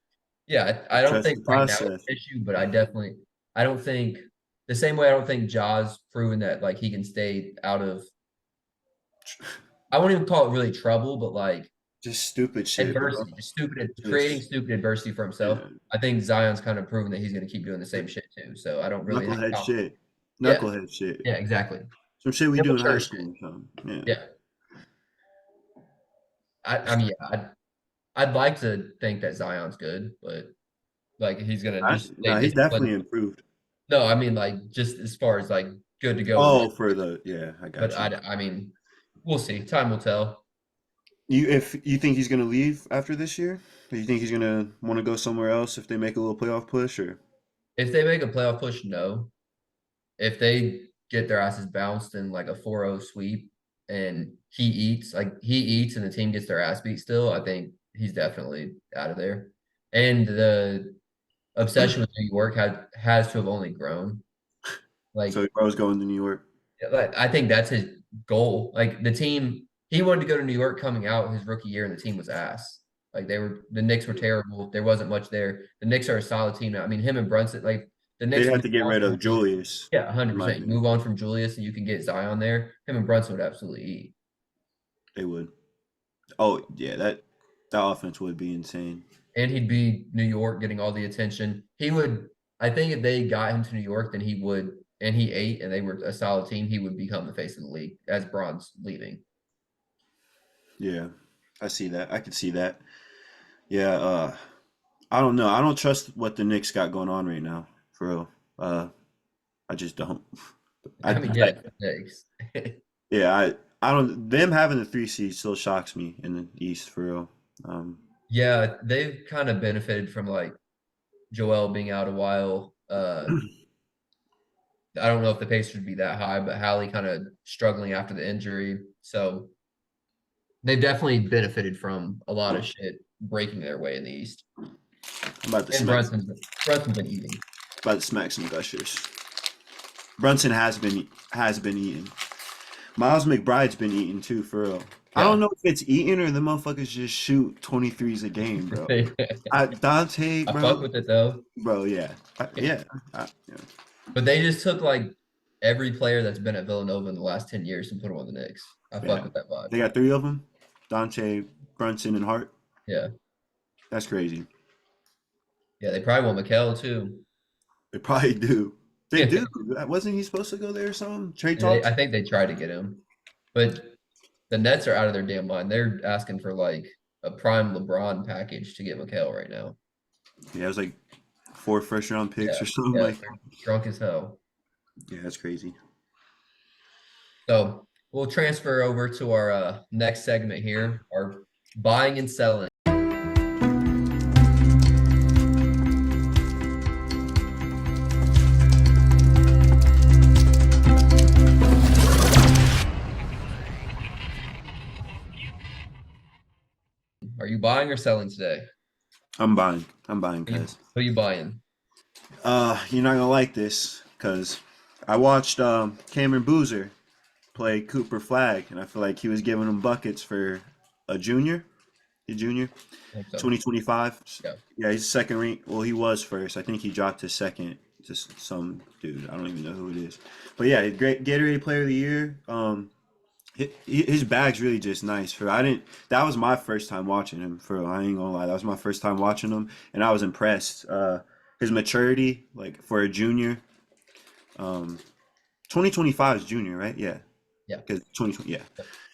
yeah, I don't Trust think the right now it's process. an issue, but I don't think the same way I don't think Ja's proven that like he can stay out of, I won't even call it really trouble, but like Just stupid shit, bro. adversity, just stupid, creating Just stupid adversity for himself. yeah. I think Zion's kind of proven that he's going to keep doing the same shit too. So I don't really have Knucklehead confidence. shit. Yeah, Knucklehead shit. yeah, exactly. Some shit we do in high Immature school shit. and something. Yeah. Yeah, I mean, yeah, I'd like to think that Zion's good, but like he's gonna just stay No, he's disciplined. definitely improved. No, I mean like just as far as like good to go. Oh, for the yeah, I But got you. I mean, we'll see. Time will tell. If you think he's gonna leave after this year, do you think he's gonna want to go somewhere else if they make a little playoff push, or If they make a playoff push, no. If they get their asses bounced in like a 4-0 sweep and he eats and the team gets their ass beat still, I think he's definitely out of there. And the obsession with New York has to have only grown. so Like, he was going to New York? like I think that's his goal. Like the team, he wanted to go to New York coming out his rookie year, and the team was ass. Like the Knicks were terrible. There wasn't much there. The Knicks are a solid team now. I mean, him and Brunson, like the They'd Knicks have move to get on rid from of Julius, yeah, in my 100%. You opinion. move on from Julius and you can get Zion there. Him and Brunson would absolutely eat. They would. Oh yeah, that offense would be insane. And he'd be New York getting all the attention. He would, I think if they got him to New York, then he would, and he ate and they were a solid team, he would become the face of the league as Braun's leaving. Yeah, I see that. I could see that. Yeah. I don't know. I don't trust what the Knicks got going on right now, for real. Uh, I just don't. I mean, yeah, it's the Knicks. Yeah, I don't. Them having the 3 seed still shocks me in the East, for real. Um, Yeah, they've kind of benefited from like Joel being out a while. I don't know if the Pacers would be that high, but Hallie kind of struggling after the injury. So they've definitely benefited from a lot of shit breaking their way in the East. I'm about to And smack. Brunson's been eating. About to smack some gushers. Brunson has been eating. Miles McBride's been eating too, for real. I don't Yeah. know if it's eating or the motherfuckers just shoot 23s a game, bro. Dante, I fuck bro, with it though. bro, yeah, yeah, yeah. But they just took like every player that's been at Villanova in the last 10 years and put them on the Knicks. I fuck Yeah. with that vibe. They got 3 of them: Dante, Brunson, and Hart. Yeah. That's crazy. Yeah. They probably want Mikel too. They probably do. They Yeah, do. Wasn't he supposed to go there or something? Trade talks? I think they tried to get him, but the Nets are out of their damn mind. They're asking for like a prime LeBron package to get McHale right now. Yeah, it was like 4 first round picks Yeah, or something yeah, like they're drunk as hell. that. Yeah, that's crazy. So we'll transfer over to our next segment here, our buying and selling. Are you buying or selling today? I'm buying. I'm buying, Who you, cuz. who you buying? You're not gonna like this, cuz I watched Cameron Boozer play Cooper Flag, and I feel like he was giving him buckets for a junior. A junior. I think so. 2025. Yeah. Yeah, he's second rank. Well, he was first. I think he dropped to second. Just some dude. I don't even know who it is. But yeah, great Gatorade Player of the Year. His bag's really just nice. For I didn't. That was my first time watching him. For I ain't gonna lie, that was my first time watching him, and I was impressed. His maturity, like for a junior. 2025 is junior, right? Yeah, Yeah. because 2020. Yeah,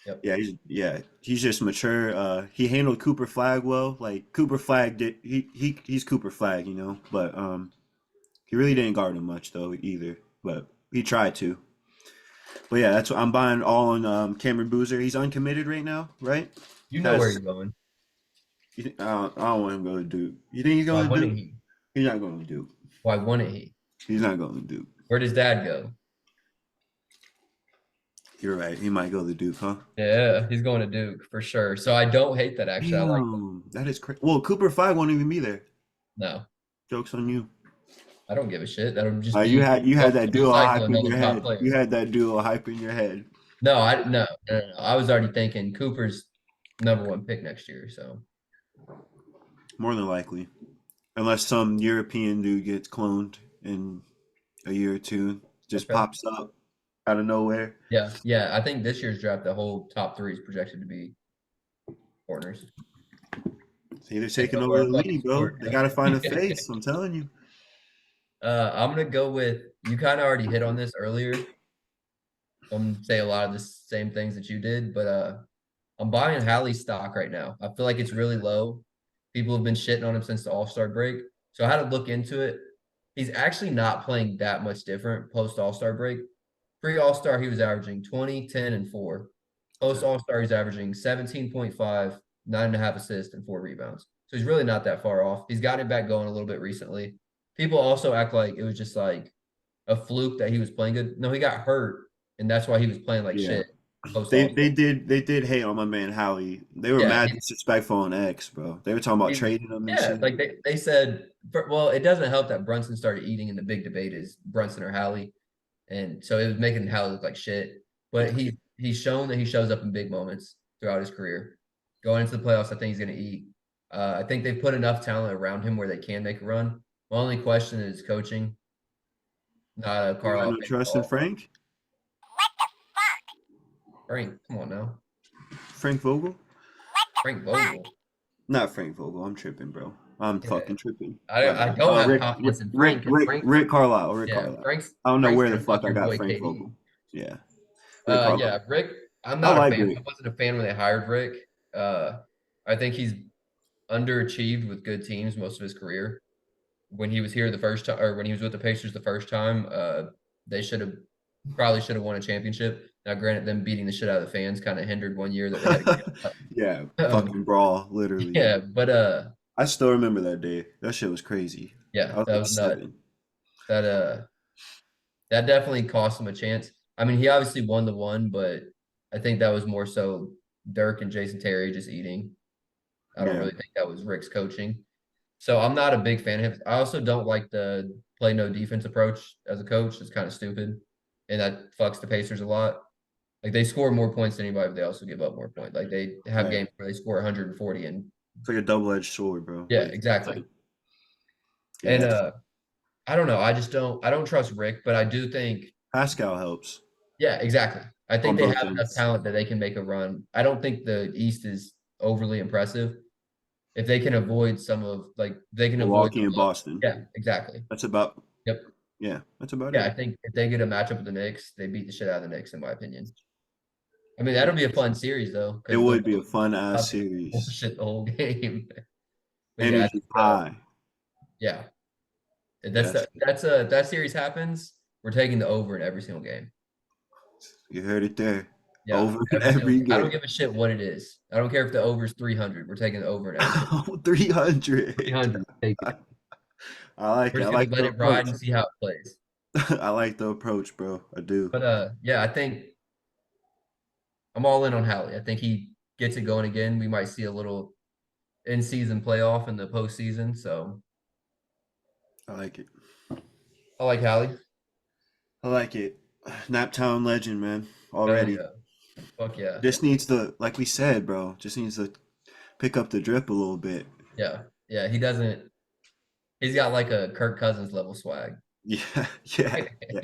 Yep. Yep. he's just mature. He handled Cooper Flag well. Like Cooper Flag did he's Cooper Flag, but he really didn't guard him much though either. But he tried to. But yeah, that's what I'm buying all on Cameron Boozer. He's uncommitted right now, right? You know where Has you're going. I don't want him to go to Duke. You think he's Why going to wouldn't Duke? he? He's not going to Duke. Why wouldn't he? He's not going to Duke. Where does dad go? You're right. He might go to Duke, huh? Yeah, he's going to Duke for sure. So I don't hate that actually. I like it. Damn, that is crazy. Well, Cooper Flag won't even be there. No, Joke's on you. I don't give a shit. That'll just You be had that duo recycle hype in another your top head. You player. had that duo hype in your head. No, no. I was already thinking Cooper's #1 pick next year. So More than likely, unless some European dude gets cloned in a year or two, just okay. pops up out of nowhere. Yeah. I think this year's draft, the whole top 3 is projected to be corners. It's either They taking go over where the fucking league, bro. sport. They got to find a face. I'm telling you. I'm gonna go with you. Kind of already hit on this earlier. I'm say a lot of the same things that you did, but I'm buying Halley's stock right now. I feel like it's really low. People have been shitting on him since the All-Star break. So I had to look into it. He's actually not playing that much different post All-Star break. Pre All-Star, he was averaging 20, 10, and 4. Post All-Star, he's averaging 17.5, 9.5 assists, and 4 rebounds. So he's really not that far off. He's gotten it back going a little bit recently. People also act like it was just like a fluke that he was playing good. No, he got hurt, and that's why he was playing like Yeah. shit post They All-Star. they did they did hate on my man Howie. They were Yeah, mad disrespectful on X, bro. They were talking about trading him and yeah, shit. like they said, well, it doesn't help that Brunson started eating, and the big debate is Brunson or Hallie, and so it was making Hallie look like shit. But he's shown that he shows up in big moments throughout his career. Going into the playoffs, I think he's going to eat. I think they've put enough talent around him where they can make a run. My only question is coaching, not a You got Carlisle no thing at trust in all. Frank? Frank, come on now, Frank Vogel? Frank Vogel. Not Frank Vogel. I'm tripping, bro. I'm Yeah, fucking tripping. I don't have confidence in Frank because Frank, Rick Carlisle. Rick yeah, Carlisle. Frank's I don't know Frank's where the gonna fuck fuck I your got boy Frank KD. Vogel. Yeah, Rick Carlisle. Yeah, Rick. I'm I not a like fan. Rick. I wasn't a fan when they hired Rick. I think he's underachieved with good teams most of his career. When he was here the first time, or when he was with the Pacers the first time, they probably should have won a championship. Now, granted, them beating the shit out of the fans kind of hindered one year that they had to Yeah, get. fucking brawl, literally. Yeah, but I still remember that day. That shit was crazy. yeah, I was that like was nuts. 7. That that definitely cost him a chance. I mean, he obviously won the one, but I think that was more so Dirk and Jason Terry just eating. I don't Yeah, really think that was Rick's coaching. So I'm not a big fan of him. I also don't like the play no defense approach as a coach. It's kind of stupid. And that fucks the Pacers a lot. Like they score more points than anybody, but they also give up more points. Like they have right. games where they score 140 and It's like a double-edged sword, bro. yeah, Like, it's exactly. like, yeah, And I don't know. I don't trust Rick, but I do think Pascal helps yeah, exactly. I think on they both have enough ends. talent that they can make a run. I don't think the East is overly impressive. If they can avoid some of like they can avoid Milwaukee and Boston. yeah, exactly. That's about. Yep. Yeah, that's about Yeah, I it. think if they get a matchup with the Knicks, they beat the shit out of the Knicks, in my opinion. I mean, that'll be a fun series though, It because they'll would be a fun ass talk series. bullshit the whole game. But yeah, I Energy think, high. yeah, Yeah, if that series happens, we're taking the over in every single game. you heard it there. Yeah, Over in every single every game. I don't game. give a shit what it is. I don't care if the over is 300. We're taking the over in every single 300. 300. Take it. I like We're it. I just gonna like let the it ride approach. and see how it plays. I like the approach, bro. I do. But yeah, I think I'm all in on Hallie. I think he gets it going again. We might see a little in-season playoff in the postseason. So I like it. I like Hallie. I like it. Naptown legend, man. Hell Already. yeah. Fuck yeah. Just needs to, like we said, bro. Just needs to pick up the drip a little bit. Yeah. Yeah. He doesn't, he's got like a Kirk Cousins level swag. Yeah, yeah, yeah.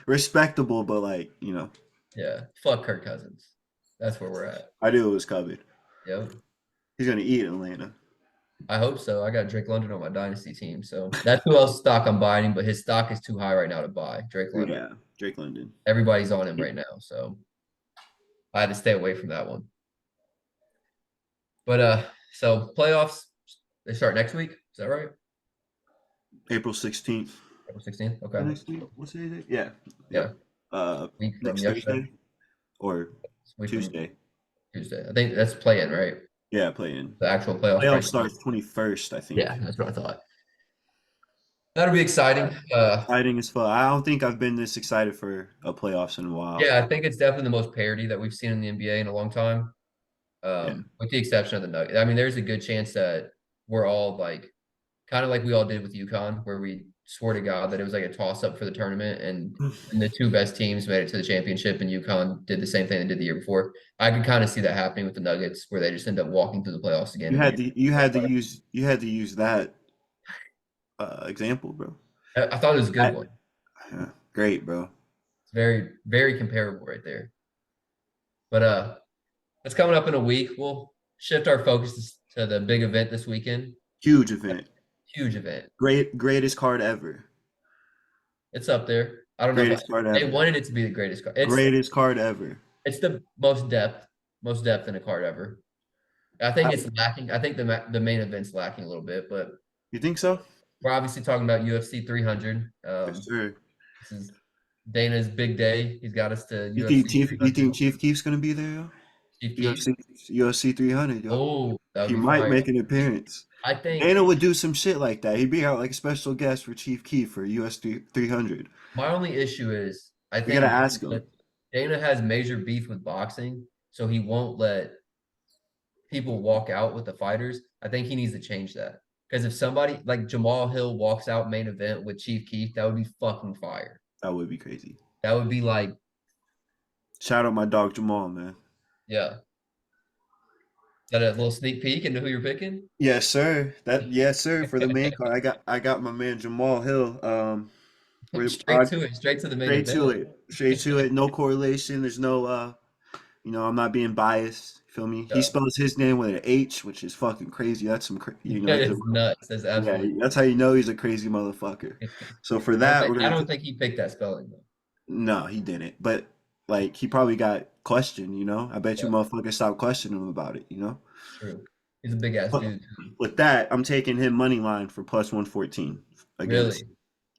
Respectable, but like, Yeah. Fuck Kirk Cousins. That's where we're at. I knew it was coming. Yep. He's gonna eat Atlanta. I hope so. I got Drake London on my dynasty team. So that's who else stock I'm buying, but his stock is too high right now to buy. Drake London. Yeah, Drake London. Everybody's on him right now. So I had to stay away from that one. But so playoffs, they start next week. Is that right? April 16th. April 16th. Okay. Next week? What's the day? Yeah. Yeah. Yep. Week from Next yesterday. Thursday or Week from Tuesday. Tuesday. I think that's play-in, right? Yeah, play in. The actual playoffs Playoff right. starts 21st, I think. Yeah, that's what I thought. That'll be exciting. Exciting as fuck. I don't think I've been this excited for a playoffs in a while. Yeah, I think it's definitely the most parity that we've seen in the NBA in a long time. Yeah. With the exception of the Nuggets. I mean, there's a good chance that we're all like kind of like we all did with UConn, where we swore to God that it was like a toss up for the tournament, and the two best teams made it to the championship, and UConn did the same thing they did the year before. I could kind of see that happening with the Nuggets, where they just end up walking through the playoffs again. You had to use that example, bro. I thought it was a good That- one. yeah, great, bro. It's very, very comparable right there. But it's coming up in a week. We'll shift our focus to the big event this weekend. Huge event. Huge event. Greatest card ever. It's up there. I don't know if Greatest card they ever. wanted it to be the greatest card. Greatest card ever. It's the most depth in a card ever. I think it's lacking. I think the main event's lacking a little bit, but You think so? we're obviously talking about UFC 300. Yes, sir. This is Dana's big day. He's got us to You UFC think Chief? You 300. think Chief Keef's gonna be there, yo? Chief Keef. UFC 300, yo. Oh, that would He be might fire. make an appearance. I think Dana would do some shit like that. He'd be out like a special guest for Chief Keef for UFC 300. my only issue is I We gotta think ask him. Dana has major beef with boxing, so he won't let people walk out with the fighters. I think he needs to change that. Because if somebody like Jamal Hill walks out main event with Chief Keef, that would be fucking fire. That would be crazy. That would be like, Shout out my dog Jamal, man. yeah. Is that a little sneak peek into who you're picking? Yes, sir. Yes, sir. For the main card, I got my man Jamal Hill. Straight to it, straight to the main Straight event. to it. Straight to it. No correlation. There's no I'm not being biased. You feel me? Yeah. He spells his name with an H, which is fucking crazy. That's some That he's is nuts. That's absolutely. that's how you know he's a crazy motherfucker. So for that, I don't think he picked that spelling though. no, he didn't. But like he probably got questioned, I bet you Yeah. motherfuckers stopped questioning him about it, True. He's a big ass But dude. with that, I'm taking him money line for plus 114 Really,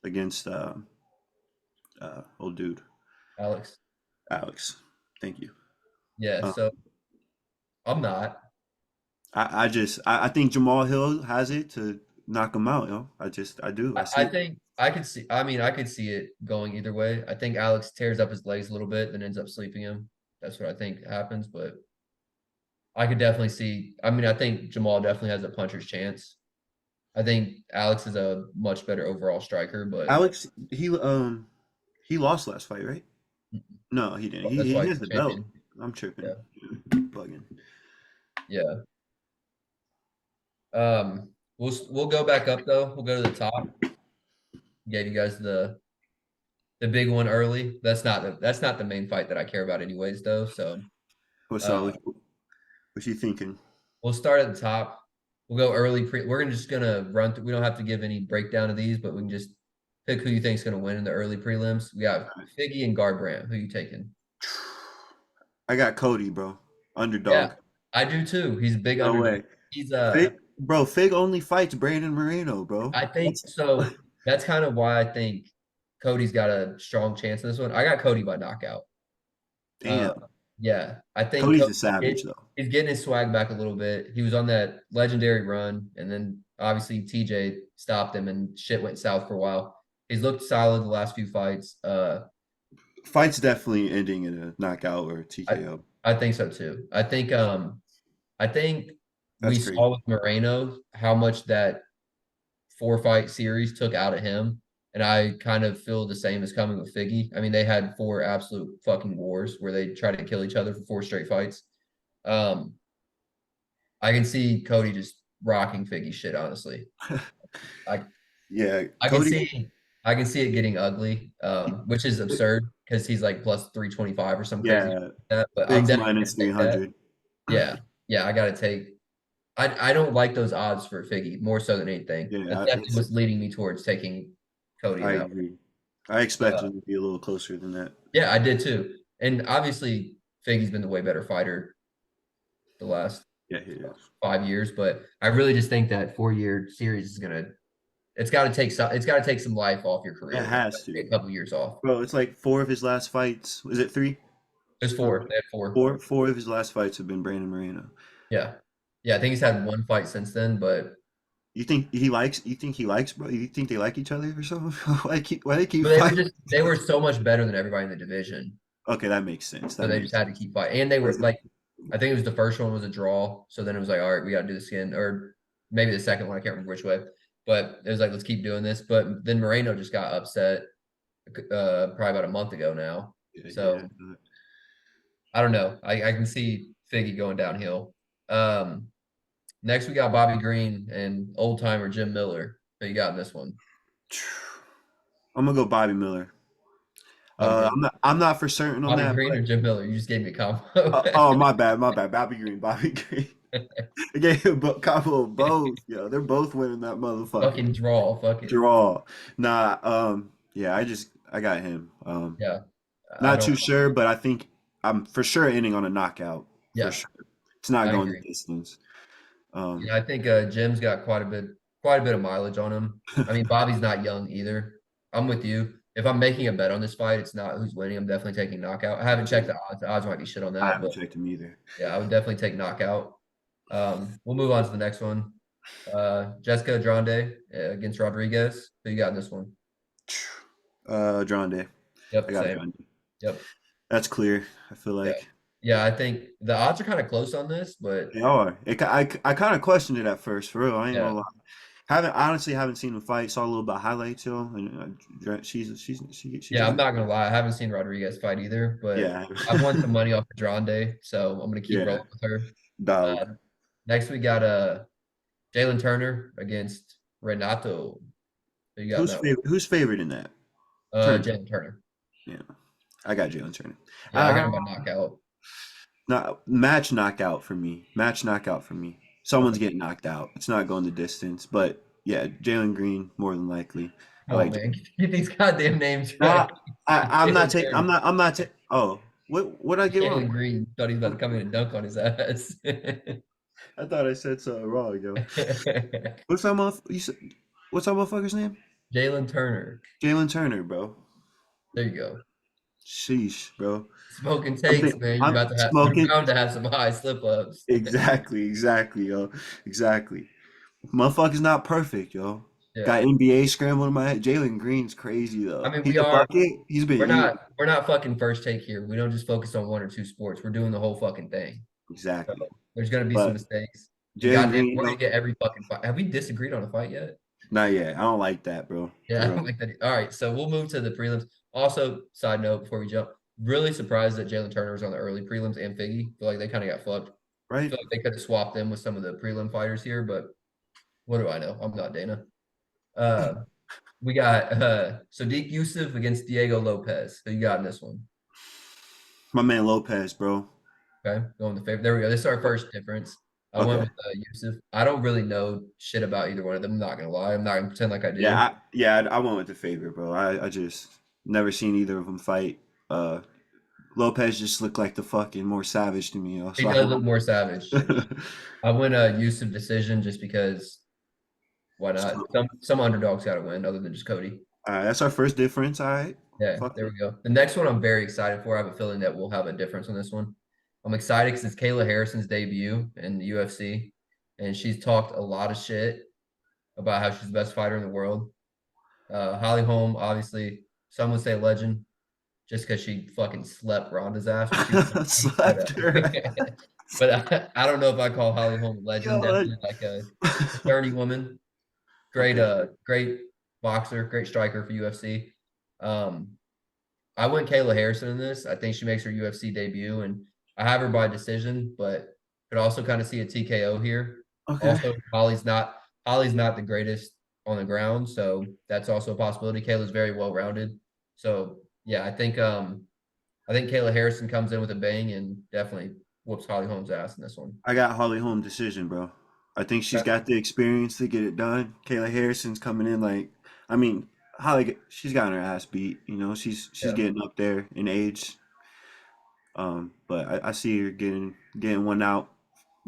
against old dude Alex. Alex. Thank you. Yeah. Uh, So I'm not. I think Jamal Hill has it to knock him out, I do. I see I it. think I could see. I mean, I could see it going either way. I think Alex tears up his legs a little bit, then ends up sleeping him. That's what I think happens. But I could definitely see. I mean, I think Jamal definitely has a puncher's chance. I think Alex is a much better overall striker, but Alex, he lost last fight, right? No, he didn't. that's He why has he's the a belt. champion. I'm tripping. Yeah. Bugging. Yeah. We'll go back up though. We'll go to the top. Gave you guys the big one early. That's not the main fight that I care about anyways though. So What's uh up? What you thinking? we'll start at the top. We'll go early we're just gonna run through. We don't have to give any breakdown of these, but we can just pick who you think is going to win in the early prelims. We got Figgy and Garbrandt. Who you taking? I got Cody, bro. Yeah, Underdog. I do too. He's a big No underdog. way. He's Fig only fights Brandon Moreno, bro. I think That's so. That's kind of why I think Cody's got a strong chance in this one. I got Cody by knockout. Uh, damn. yeah, I think Cody's a savage though. he's getting his swag back a little bit. He was on that legendary run, and then obviously TJ stopped him, and shit went south for a while. He's looked solid the last few fights. Fight's definitely ending in a knockout or I TKO. I think so too. I think we That's saw crazy. with Moreno how much that four fight series took out of him. And I kind of feel the same as coming with Figgy. I mean, they had four absolute fucking wars where they tried to kill each other for four straight fights. Um, I can see Cody just rocking Figgy shit, honestly. I Yeah, I can Cody. see I can see it getting ugly, which is absurd because he's like plus 325 or some crazy shit Yeah, like that. But I'm Big's definitely minus gonna take that. 300. Yeah. Yeah, I gotta take I don't like those odds for Figgy more so than anything. That's Yeah, definitely it's. what's leading me towards taking Cody in I that agree. I one. expected him to be a little closer than that. Yeah, I did too. And obviously, Figgy's been the way better fighter the last Yeah, he is. 5 years, but I really just think that 4 year series is gonna. It's got to take some life off your It career. It's has gotta take to, a couple years off. bro. It's like four of his last fights. Was it three? There's For four. They had four. four of his last fights have been Brandon Moreno. Yeah, yeah. I think he's had one fight since then, but You think he likes? You think he likes, bro? You think they like each other or something? Why they keep they were fighting? just they were so much better than everybody in the division. Okay, that makes sense. So That they just makes had to sense. keep fighting. And they were That's- like, I think it was the first one was a draw. So then it was like, all right, we got to do this again. Or maybe the second one, I can't remember which way. But it was like, let's keep doing this. But then Moreno just got upset probably about a month ago now. Yeah, yeah. So I don't know. I can see Figgy going downhill. Next, we got Bobby Green and old timer Jim Miller. Who you got in this one? I'm gonna go Bobby Miller. Bobby Green. I'm not for certain on Bobby that, Green but or Jim Miller? You just gave me a combo. oh my bad. Bobby Green, Bobby Green. I gave him a combo of both. Yo, they're both winning that motherfucker. Fucking draw. Fuck it. Draw. Nah, yeah, I got him. Yeah. I Not don't. too sure, but I think I'm for sure ending on a knockout. For Yeah. sure. It's not I going the agree. distance. Yeah, I think Jim's got quite a bit of mileage on him. I mean, Bobby's not young either. I'm with you. If I'm making a bet on this fight, it's not who's winning. I'm definitely taking knockout. I haven't checked the odds. The odds might be shit on I that, haven't but checked him either. yeah, I would definitely take knockout. We'll move on to the next one. Jessica Andrade against Rodriguez. Who you got in this one? Dronde. I Yep, got same. Dronde. Yep. That's clear. I feel Yeah. like Yeah, I think the odds are kind of close on this, but they are. I kind of questioned it at first, for real. I ain't yeah. gonna lie. Haven't seen the fight. Saw a little bit of highlights, yo. And she's a Yeah, I'm good. not gonna lie. I haven't seen Rodriguez fight either, but Yeah, I've won some money off of Andrade, so I'm gonna keep yeah, rolling with her. dog. Uh, Next we got Jalen Turner against Renato. Who you got in that one? Who's favorite in that? Turner. Jalen Turner. Yeah, I got Jalen Turner. Yeah, I got Uh, him by knockout. not match knockout for me. Match knockout for me. Someone's Okay. getting knocked out. It's not going the distance, but yeah, Jalen Green more than likely. I Oh like. man, get these goddamn names Nah, right. I'm not Jalen taking. Turner. I'm not taking. Oh, what did I get wrong? Jalen Green thought he was about to come in and dunk on his ass. I thought I said something wrong, yo. What's that you said? What's that motherfucker's name? Jalen Turner. Jalen Turner, bro. There you go. Sheesh, bro. Smoking takes, man. I'm You're smoking. bound to have some high slip ups. Exactly, yo. Exactly. Motherfucker's not perfect, yo. Yeah. Got NBA scrambling in my head. Jalen Green's crazy I though. mean, He's a bucket. we're not fucking first take here. We don't just focus on one or two sports. We're doing the whole fucking thing. So Exactly. there's gonna be some But mistakes. And Jalen goddamn, Green, we're gonna yo, get every fucking fight. Have we disagreed on a fight yet? not yet. I don't like that, bro. Yeah, For I real. don't like that. All right, so we'll move to the prelims. Also, side note before we jump, really surprised that Jalen Turner was on the early prelims and Figgy. Feel like they kind of got fucked. Right? Feel like they could have swapped them with some of the prelim fighters here, but what do I know? I'm not Dana. Uh, we got Sadiq Yusuf against Diego Lopez. Who you got in this one? My man Lopez, bro. Okay, going the favorite. There we go. This is our first difference. I went Okay. with Yusuf. I don't really know shit about either one of them. I'm not gonna lie. I'm not gonna pretend like I do. I went with the favorite, bro. I just never seen either of them fight. Uh, Lopez just looked like the fucking more savage to me, yo. He So I does look went. more savage. I went Yusuf decision just because why not? So, Some underdogs got to win other than just Cody. all right, that's our first difference. All right. Yeah, Fuck there it. we go. The next one I'm very excited for. I have a feeling that we'll have a difference on this one. I'm excited because it's Kayla Harrison's debut in the UFC, and she's talked a lot of shit about how she's the best fighter in the world. Holly Holm, obviously, some would say legend, just because she fucking slept Ronda's ass when she was 30. Slept her. But I don't know if I call Holly Holm a legend. Yo. Definitely like a 30 woman. Great, Okay. great boxer, great striker for UFC. Um, I went Kayla Harrison in this. I think she makes her UFC debut, and I have her by decision, but could also kind of see a TKO here. Okay. Also, Holly's not the greatest on the ground, so that's also a possibility. Kayla's very well rounded, so yeah, I think Kayla Harrison comes in with a bang and definitely whoops Holly Holm's ass in this one. I got Holly Holm decision, bro. I think she's Okay. got the experience to get it done. Kayla Harrison's coming in like, I mean, Holly, she's gotten her ass beat. You know, she's Yeah. getting up there in age. But I see her getting one out,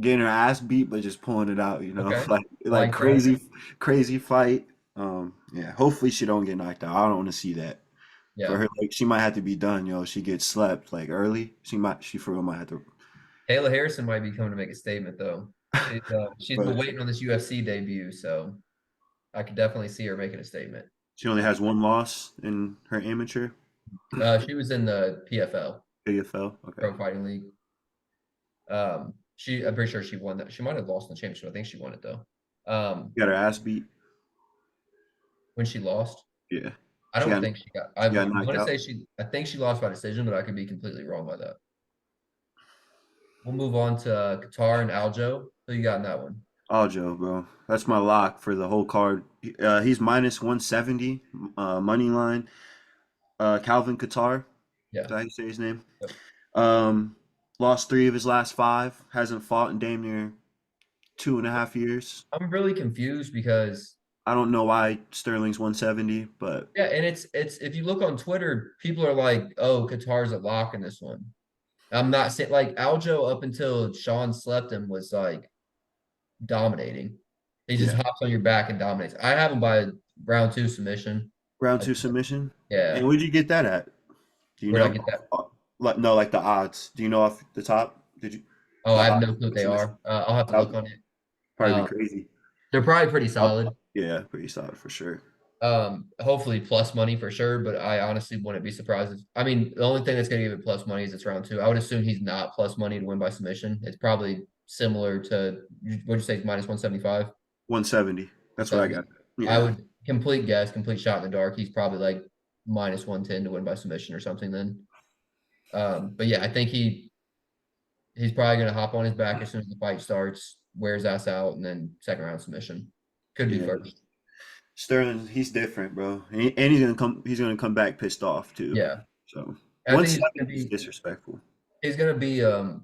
getting her ass beat, but just pulling it out. You know, Okay. I like like that. crazy fight. Yeah. Hopefully she don't get knocked out. I don't want to see that for Yeah. her. Like she might have to be done. You know, she gets slept like early. She for real might have to. Kayla Harrison might be coming to make a statement though. She's been But waiting on this UFC debut, so I could definitely see her making a statement. she only Uh, has one loss in her amateur she was in the PFL, AFL. Okay. Pro Fighting League. I'm pretty sure she won that. She might have lost in the championship. I think she won it though. Got her ass beat. When she lost, Yeah. I She don't got think she got. she got knocked want to out. say she. I think she lost by decision, but I could be completely wrong by that. We'll move on to Qatar and Aljo. Who you got in that one? Oh, Joe, bro. That's my lock for the whole card. He's minus 170 money line. Calvin Qatar. Is Yeah. that how you say his name? Yep. Um, Lost three of his last five. Hasn't fought in damn near 2.5 years. I'm really confused because I don't know why Sterling's 170, but yeah, and it's if you look on Twitter, people are like, "Oh, Qatar's a lock in this one." I'm not saying like Aljo up until Sean slept him was like dominating. He just yeah. hops on your back and dominates. I have him by round two submission. Round I, two submission. And yeah, where'd you get that at? Do you where'd I know? get that? No, like the odds. Do you know off the top? Did you Oh, the I have odds no clue what for they submission? are. I'll have to That look would on it. probably be crazy. They're probably pretty solid. Yeah, pretty solid for sure. Hopefully plus money for sure, but I honestly wouldn't be surprised. I mean, the only thing that's going to give it plus money is it's round two. I would assume he's not plus money to win by submission. It's probably similar to what'd you say, minus 175, 170. That's what I 170. got. I Yeah. would complete guess, complete shot in the dark. He's probably like minus 110 to win by submission or something then. But yeah, I think he's probably going to hop on his back as soon as the fight starts, wear his ass out, and then second round submission. Could be Yeah. first. Sterling, he's different, bro. And he's gonna come back pissed off too. Yeah. So I think he's going 170 to is be disrespectful. he's going to be a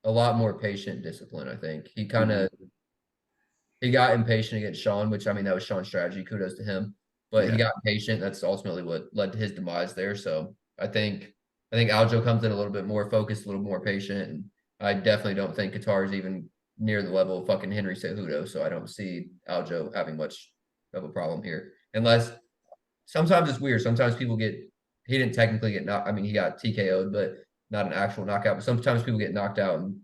lot more patient and disciplined, I think. Hmm. He got impatient against Sean, which I mean that was Sean's strategy. Kudos to him. But he Yeah. got impatient. That's ultimately what led to his demise there. So I think Aljo comes in a little bit more focused, a little more patient. And I definitely don't think Qatar is even near the level of fucking Henry Cejudo. So I don't see Aljo having much of a problem here. Unless sometimes it's weird. Sometimes people get he didn't technically get knocked. I mean, he got TKO'd, but not an actual knockout. But sometimes people get knocked out and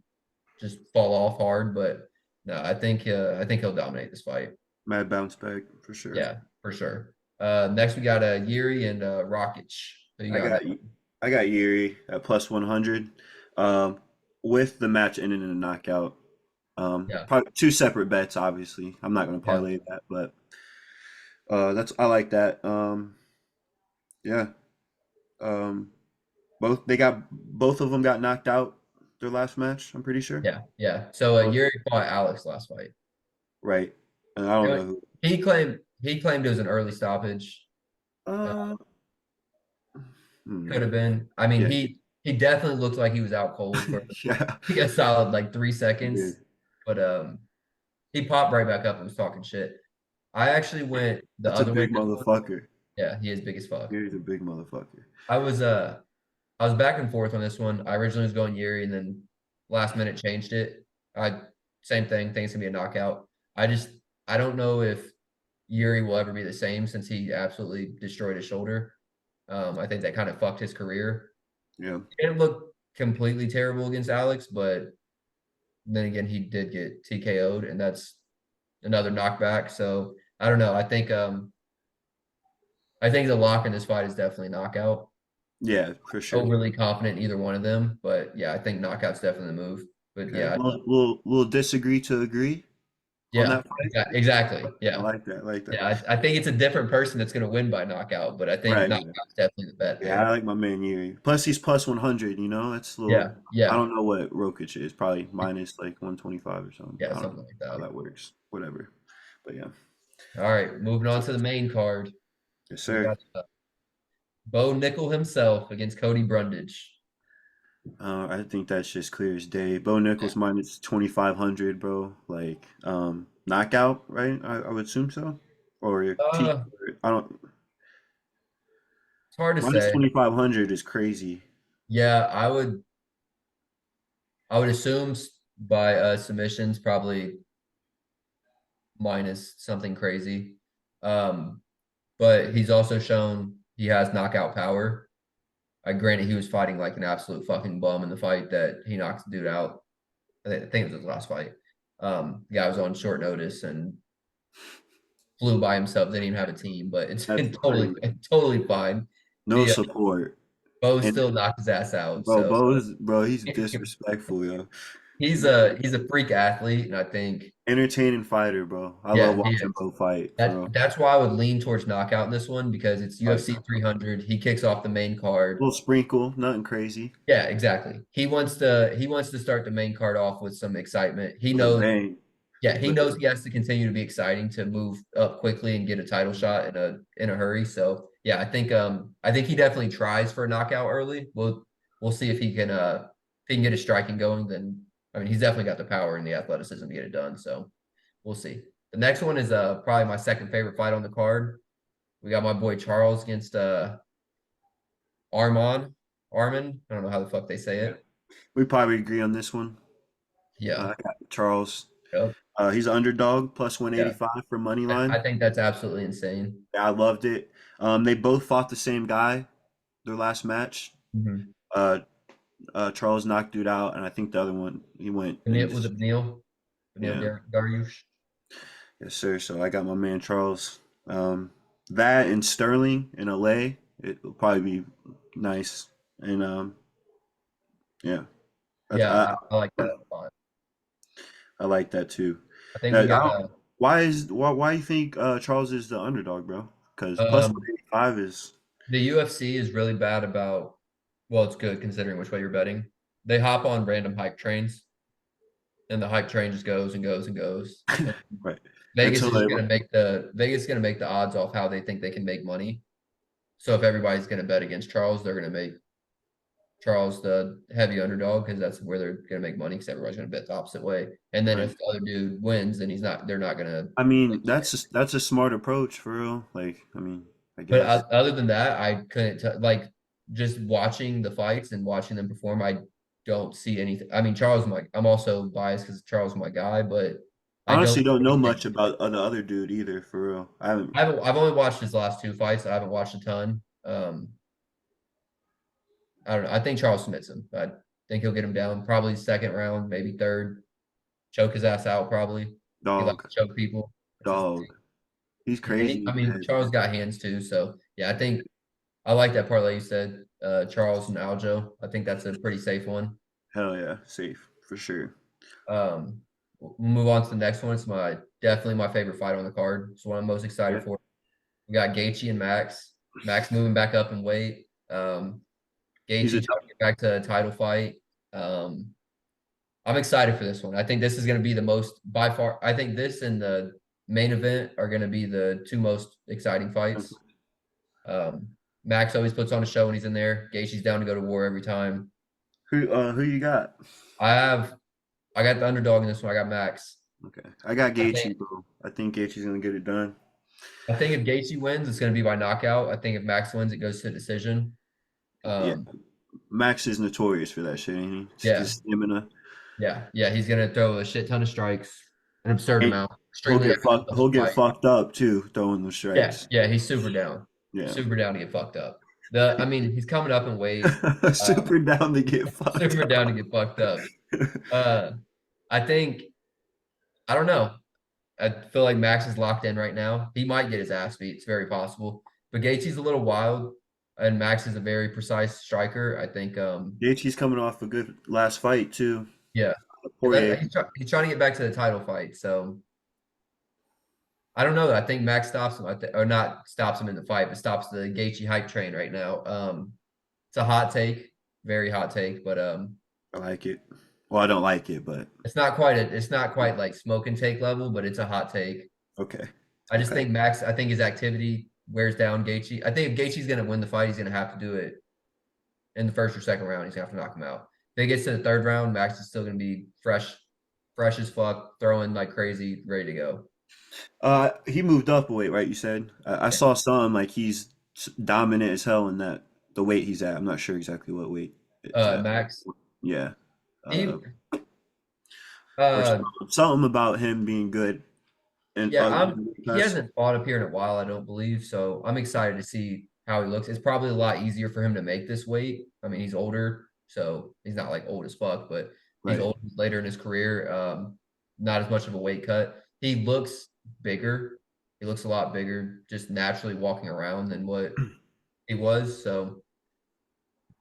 just fall off hard. But no, I think he'll dominate this fight. Mad bounce back for sure. Yeah, for sure. Next we got Yuri and Rokic. Who you I got in got that one? I got Yuri at plus 100, um, with the match ending in a knockout. Yeah, Probably two separate bets. Obviously, I'm not gonna yeah, parlay that, but that's I like that. Yeah. Um, both of them got knocked out their last match. I'm pretty sure. yeah, yeah. So Both. Yuri fought Alex last fight. Right. And I don't know It- who. he claimed it was an early stoppage. Uh, Uh, could hmm. have been. I mean, Yeah. he definitely looked like he was out cold for Yeah. like a solid like three He did. seconds. but he popped right back up and was talking shit. I actually went the That's a other way big in this one. motherfucker. Yeah, he is big as fuck. He's a big motherfucker. I was uh I was back and forth on this one. I originally was going Yuri and then last minute changed it. I Same thing, think it's gonna be a knockout. I don't know if Yuri will ever be the same since he absolutely destroyed his shoulder. I think that kind of fucked his career. Yeah. He didn't look completely terrible against Alex, but then again, he did get TKO'd, and that's another knockback. So I don't know. I think the lock in this fight is definitely knockout. Yeah, for sure. Overly confident in either one of them, but yeah, I think knockout's definitely the move. But Okay. yeah, We'll disagree to agree on yeah, that fight. exactly. I Yeah, like that. I like that. yeah. I think it's a different person that's going to win by knockout, but I think Right. Yeah. knockout's definitely the bet Yeah, I there. like my man Yuri. Plus, he's plus 100. You know, that's a little. Yeah, I yeah, don't know what Rokic is. Probably minus like 125 or something. yeah, I don't know something like how that. that works. Whatever. But yeah. All right, moving on to the main card. Yes, We sir. got Bo Nickel himself against Cody Brundage. I think that's just clear as day. Bo Nichols minus 2,500, bro. Like, knockout, right? I would assume so. Or T. Uh, I don't. it's hard to Minus say. 2,500 is crazy. Yeah, I would assume by submissions probably minus something crazy. Um, but he's also shown he has knockout power. I granted he was fighting like an absolute fucking bum in the fight that he knocked the dude out. I think it was his last fight. The guy was on short notice and flew by himself. Didn't even have a team, but That's totally, crazy. totally fine. No The support. Bo And still knocked his ass out. bro, So bro, he's disrespectful, yo. he's a freak athlete, and I think Entertaining fighter, bro. I love yeah, he watching is. Bo fight, for real. That's why I would lean towards knockout in this one because it's Like, UFC 300. He kicks off the main card. little sprinkle, nothing crazy. Yeah, exactly. He wants to start the main card off with some excitement. He With a knows, bang. yeah, he With knows he has to continue to be exciting to move up quickly and get a title shot in a hurry. So yeah, I think he definitely tries for a knockout early. We'll see if he can get his striking going. Then I mean he's definitely got the power and the athleticism to get it done. So we'll see. The next one is probably my second favorite fight on the card. We got my boy Charles against Armand. Armin. I don't know how the fuck they say yeah. it. We probably agree on this one. Yeah. I got Charles. Yep. He's an underdog, plus Yeah. 185 for money I line. think that's absolutely insane. Yeah, I loved it. They both fought the same guy their last match. Mm-hmm. Uh, Charles knocked dude out, and I think the other one he went and Was just it Neil? Neil yeah, Dariush? yes sir. So I got my man Charles. That and Sterling in LA, it will probably be nice. And yeah, that's, Yeah, I like that a lot. I like that too. I think we I got don't, why you think Charles is the underdog, bro? Because plus um 185 is the UFC is really bad about well, it's good considering which way you're betting. They hop on random hype trains and the hype train just goes and goes and goes. And right Vegas until is just they gonna make the odds off how they think they can make money. So if everybody's gonna bet against Charles, they're gonna make Charles the heavy underdog because that's where they're gonna make money because everybody's gonna bet the opposite way. And then right. if the other dude wins, then they're not gonna. I mean, that's a smart approach for real. Like, I mean, I But guess. other than that, I couldn't like just watching the fights and watching them perform. I don't see anything. I mean, I'm also biased because Charles is my guy, but I I don't honestly don't see know anything. much about the other dude either, for real. I haven't. I've only watched his last two fights. I haven't watched a ton. I don't know. I think Charles submits him. I think he'll get him down probably second round, maybe third. Choke his ass out probably. He likes Dog, to choke people. That's his dog. He's thing. And crazy. I mean, Charles got hands too. So yeah, I think I like that parlay you said. Charles and Aljo. I think that's a pretty safe one. Hell yeah, safe for sure. We'll move on to the next one. It's definitely my favorite fight on the card. It's one I'm most Yeah. excited for. We got Gaethje and Max. Max moving back up in weight. He's a Gaethje trying to get back to a title fight. Um, I'm excited for this one. I think this is going to be the most by far. I think this and the main event are going to be the two most exciting fights. Max always puts on a show when he's in there. Gaethje's down to go to war every time. who you got? I have I got the underdog in this one. I got Max. Okay. I got I think Gaethje, bro. I think Gaethje's gonna get it done. I think if Gaethje wins, it's going to be by knockout. I think if Max wins, it goes to decision. Yeah. Um, Max is notorious for that shit, ain't he? yeah, His stamina. yeah. He's going to throw a shit ton of strikes, an absurd Hey, amount, extremely economical He'll get fight. fucked up too, throwing the Yeah, strikes. yeah. He's Yeah. super down to get fucked up. I mean, he's coming up in weight. Super down to get fucked Super down to up. get fucked up. Uh, I think I don't know. I feel like Max is locked in right now. He might get his ass beat. It's very possible. But Gaethje's a little wild, and Max is a very precise striker. I think, Gaethje's coming off a good last fight too. yeah, Poirier. he's trying to get back to the title fight. So I don't know. I think Max stops him, or not stops him in the fight, but stops the Gaethje hype train right now. It's a hot take, very hot take, but I like it. Well, I don't like it, but it's not quite like smoke and take level, but it's a hot take. okay. I just Okay. think Max, I think his activity wears down Gaethje. I think if Gaethje's going to win the fight, he's going to have to do it in the first or second round. He's going to have to knock him out. If it gets to the third round, Max is still going to be fresh as fuck, throwing like crazy, ready to go. He moved up a weight, right? You said. I Yeah. saw some like he's dominant as hell in that the weight he's at. I'm not sure exactly what weight it's at. Max, Yeah. he, Uh, or uh, something about him being good and yeah, he that's hasn't fought up here in a while, I don't believe. So I'm excited to see how he looks. It's probably a lot easier for him to make this weight. I mean, he's older, so he's not like old as fuck, but he's right. old later in his career. Not as much of a weight cut. He looks bigger. He looks a lot bigger, just naturally walking around than what he was. So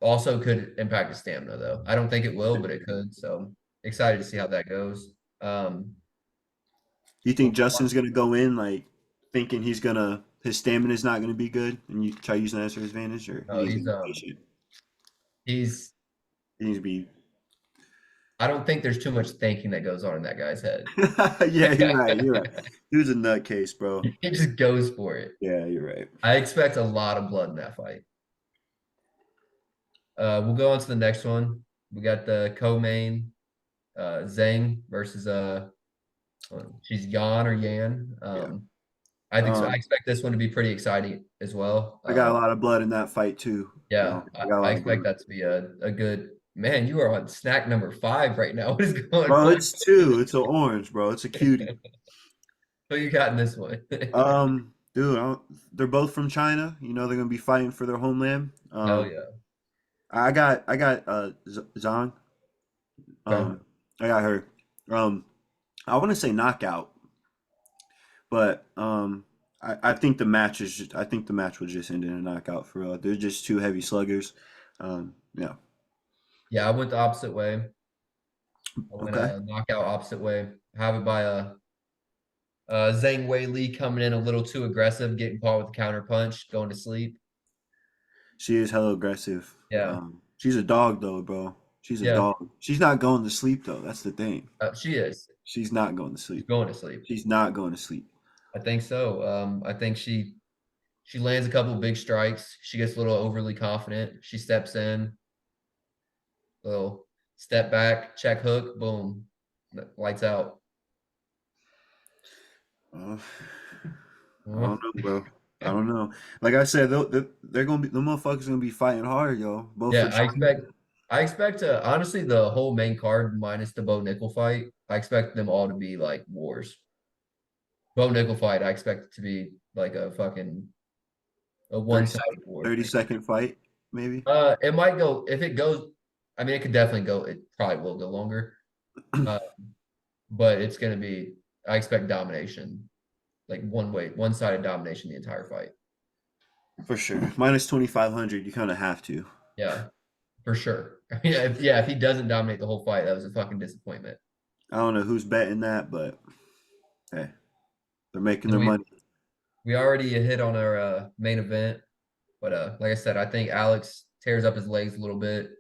also could impact his stamina though. I don't think it will, but it could. So excited to see how that goes. Um, Do you we'll think Justin's gonna go in like thinking his stamina's not gonna be good and you try using that as his advantage, or he no, needs to be patient? he's He needs to be. I don't think there's too much thinking that goes on in that guy's head. Yeah, you're right. You're right. He was a nutcase, bro. He just goes for it. Yeah, you're right. I expect a lot of blood in that fight. We'll go on to the next one. We got the co-main, Zhang versus she's Yan or Yan. Yeah. I Um, expect this one to be pretty exciting as well. I got a lot of blood in that fight too. Yeah, I got a I lot of expect blood. that to be a good man. You are on snack number 5 right now. What is going Bro, on? it's two. It's an orange, bro. It's a cutie. Who you got in this one? Dude, they're both from China. You know they're gonna be fighting for their homeland. Hell yeah. I got Zhang. Okay. I got her. I want to say knockout, but I think the match is I think the match will just end in a knockout for real. They're just two heavy sluggers. Yeah. Yeah, I went the opposite way. I went Okay. a knockout opposite way. Have it by Zhang Wei Li coming in a little too aggressive, getting caught with a counter punch, going to sleep. She is hella aggressive. Yeah, She's a dog though, bro. She's a yeah, dog. She's not going to sleep though. That's the thing. she is. She's not going to She's sleep. going to sleep. She's not going to sleep. I think so. I think she lands a couple of big strikes. She gets a little overly confident. She steps in, little step back, check hook, boom, lights out. Uh, I Uh, don't know, bro. I don't know. Like I said, they're gonna be the motherfuckers gonna be fighting hard, yo. Both for Yeah, China. I expect honestly the whole main card minus the Bo Nickel fight. I expect them all to be like wars. Bo Nickel fight, I expect it to be like a fucking a 30 one-sided second, war. 30-second fight, maybe. It might go if it goes. I mean, it could definitely go. It probably will go longer. Uh, but it's gonna be. I expect domination, like one-sided domination the entire fight. For sure. Minus 2,500, you kind of have to. Yeah, for sure. Yeah, if he doesn't dominate the whole fight, that was a fucking disappointment. I don't know who's betting that, but hey, they're making And their money. we already hit on our main event, but like I said, I think Alex tears up his legs a little bit,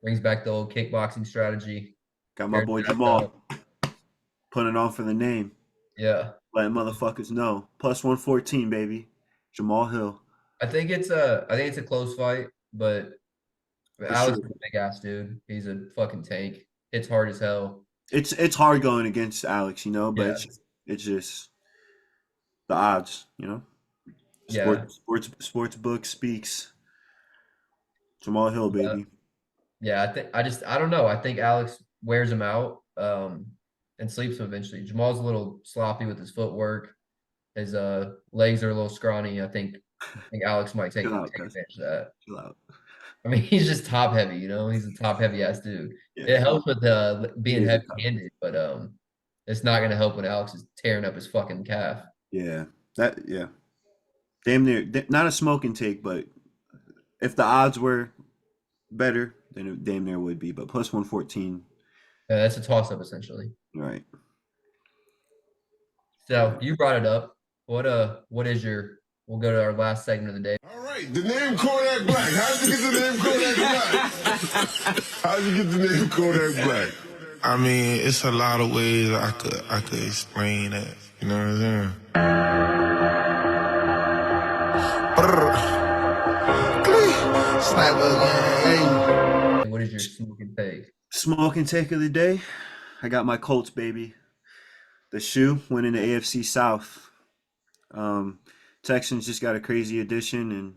brings back the old kickboxing strategy, Got my tears boy his ass up. Jamal putting it on for the name. Yeah, Letting motherfuckers know. Plus 114, baby. Jamal Hill. I think it's a close fight, but For sure. Alex is a big ass dude. He's a fucking tank. Hits hard as hell. It's hard going against Alex, but Yeah, it's just the odds, yeah, Sports book speaks. Jamal Hill, yeah, baby. yeah. I don't know. I think Alex wears him out, and sleeps him eventually. Jamal's a little sloppy with his footwork. His legs are a little scrawny. I think Alex might take Chill out, take cuz. advantage of that. Chill out. I mean, he's just top heavy, He's a top heavy ass dude. Yeah, It helps with he being is a heavy top. handed, but it's not gonna help when Alex is tearing up his fucking calf. Yeah, yeah. Damn near, not a smoking take, but if the odds were better, then it damn near would be. But plus 114, Yeah, that's a toss up essentially. right? So Yeah. you brought it up. What is your? We'll go to our last segment of the day. All right, the name Kodak Black. How'd you get the name Kodak Black? How'd you get the name Kodak Black? I mean, it's a lot of ways I could explain that. You know what I'm saying? Sniper gang. What is your smoking take? Smoking take of the day. I got my Colts, baby. The shoe winning the AFC South. Um, Texans just got a crazy addition, and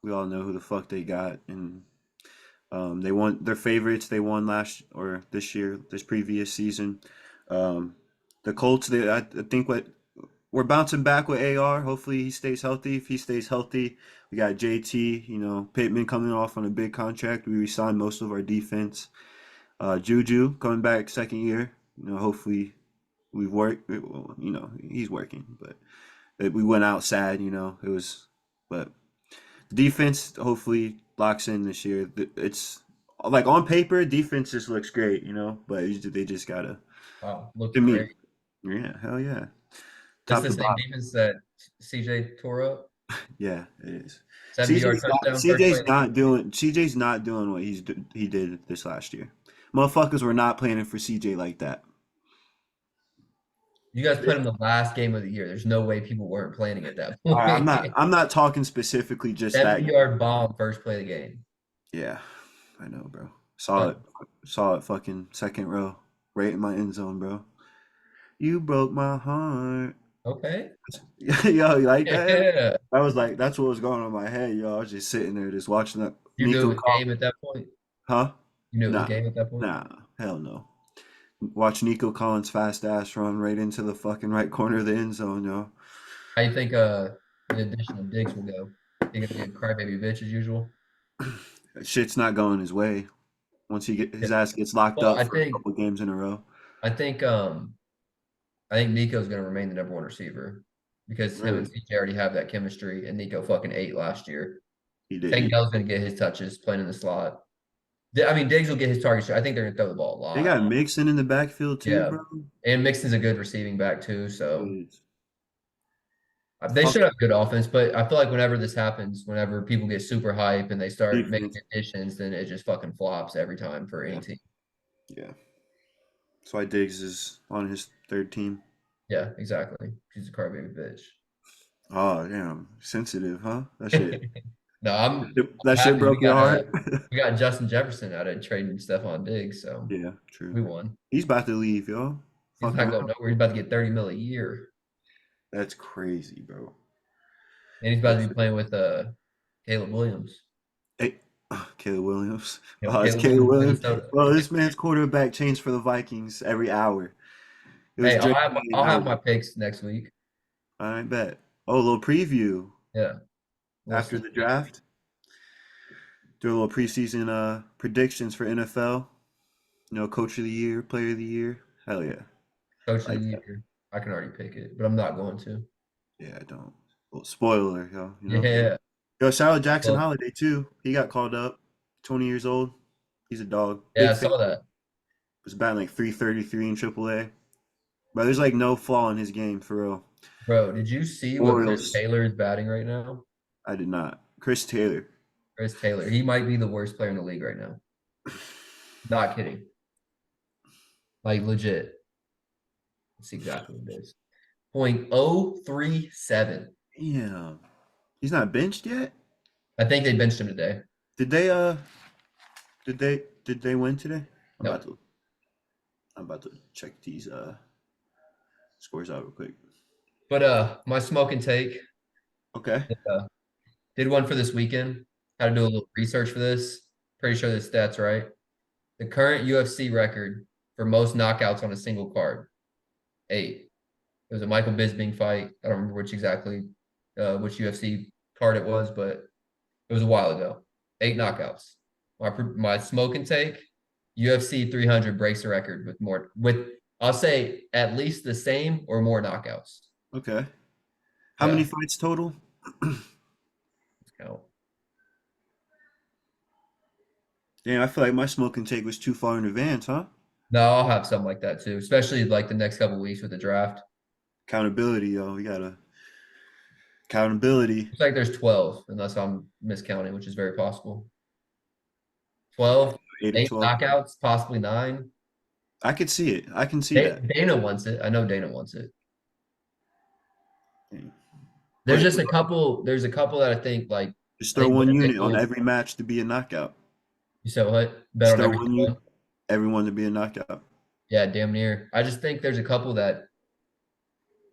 we all know who the fuck they got. And they won their favorites. They won last or this year, this previous season. Um, the Colts. I think we're bouncing back with AR. Hopefully he stays healthy. If he stays healthy, we got JT. Pittman coming off on a big contract. We re-signed most of our defense. Juju coming back second year. Hopefully we've worked. He's working, but we went out sad. It was, but the defense hopefully locks in this year. It's like on paper, defense just looks great, but they just gotta. Wow, looked To me, great. yeah, hell yeah, That's top the to same bottom. defense that CJ tore up. Yeah, it is. 70-yard touchdown first play of the game. CJ's not doing what he did this last year. Motherfuckers were not planning for CJ like that. You guys put him the last game of the year. There's no way people weren't planning at that All right, I'm point. not I'm not talking specifically just that game. 70-yard bomb first play of the game. Yeah, I know, bro. Huh. Saw it fucking second row, right in my end zone, bro. You broke my heart. Okay. Yo, you like that? Yeah. That's what was going on in my head, yo. I was just sitting there, just watching that. You knew it Nico was call, game at that point. huh? You knew it was Nah, game at that point. nah, hell no. Watch Nico Collins' fast ass run right into the fucking right corner of the end zone, yo. How you think the addition of Diggs will go? He gonna be a crybaby bitch as usual? Shit's not going his way once his Yeah. ass gets locked Well, up for a couple games in a row. I think um I think Nico's gonna remain the number one receiver because him and Really, CJ already have that chemistry, and Nico fucking ate last year. he did. Tank Dell's gonna get his touches playing in the slot. I mean, Diggs will get his targets. I think they're gonna throw the ball a They lot. got Mixon in the backfield too, Yeah, bro. and Mixon's a good receiving back too, so Jeez. they Fuck should have good offense. But I feel like whenever this happens, whenever people get super hype and they start making defense. additions, then it just fucking flops every time for any Yeah, team. yeah. That's why Diggs is on his third team. Yeah, exactly. She's a crybaby bitch. Oh, damn. Sensitive, huh? That shit. No, I'm That shit happy we broke your got heart? we got Justin Jefferson out of trading Stephon Diggs, so Yeah, true. we won. He's about to leave, yo. He's Fuck not around. going nowhere. He's about to get 30 mil a year. That's crazy, bro. And he's about to That's be playing with Caleb Williams. hey, Caleb Williams. You know, Oh, it's Caleb Caleb Williams, Williams. Minnesota. Well, this man's quarterback changed for the Vikings every hour. It was Hey, just I'll have my picks next week. I bet. Oh, a little preview Yeah. We'll after see. the draft. Do a little preseason predictions for NFL. Coach of the year, player of the year. Hell yeah. Coach of the Like that. year. I can already pick it, but I'm not going to. Yeah, I don't. Well, spoiler, yo. Yeah. Yo, shout out Jackson Well, Holiday too. He got called up. 20 years old. He's a dog. yeah, I Big fan. saw that. Was batting like 333 in AAA. But there's like no flaw in his game for real. Bro, did you see what Chris Orioles. Taylor is batting right now? I did not. Chris Taylor. Chris Taylor. He might be the worst player in the league right now. Not kidding. Like legit. Let's see exactly what it is. 0.037. Yeah. He's not benched yet? I think they benched him today. Did they did they win today? I'm No. about to I'm about to check these scores out real quick. But my smoking take, Okay. uh, did one for this weekend. Had to do a little research for this. Pretty sure the stats right. The current UFC record for most knockouts on a single card, 8. It was a Michael Bisping fight. I don't remember which UFC card it was, but it was a while ago. 8 knockouts. My smoking take, UFC 300 breaks the record with I'll say at least the same or more knockouts. Okay. How Yeah, many fights total? let's count. Damn, I feel like my smoking take was too far in advance, huh? No, I'll have something like that too, especially like the next couple weeks with the draft. Accountability, yo. We gotta accountability. It's like there's 12, unless I'm miscounting, which is very possible. 12, 8 or 8 12. knockouts, possibly 9. I could see it. I can see that. Dana wants it. I know Dana wants it. Dang. There's Put just a couple. There's a couple that I think like just I throw think Bo one unit on Nickal. every match to be a knockout. You said what? Bet Just on throw every one one. everyone to be a knockout. Yeah, damn near. I just think there's a couple that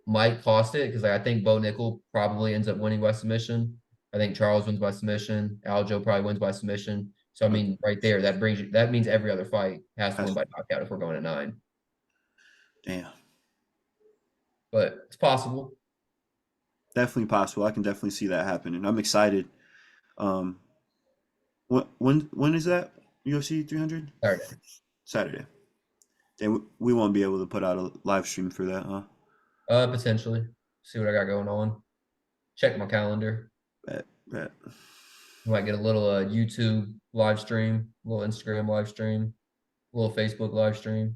might cost it because I think Bo Nickel probably ends up winning by submission. I think Charles wins by submission. Aljo probably wins by submission. So I mean, right there, that means every other fight has to win by knockout if we're going to 9. Damn. But it's possible. Definitely possible. I can definitely see that happening. I'm excited. Um, when is that? UFC 300? Saturday. Saturday. And we won't be able to put out a live stream for that, huh? Potentially. See what I got going on. Check my calendar. Bet. We might get a little YouTube live stream, a little Instagram live stream, a little Facebook live stream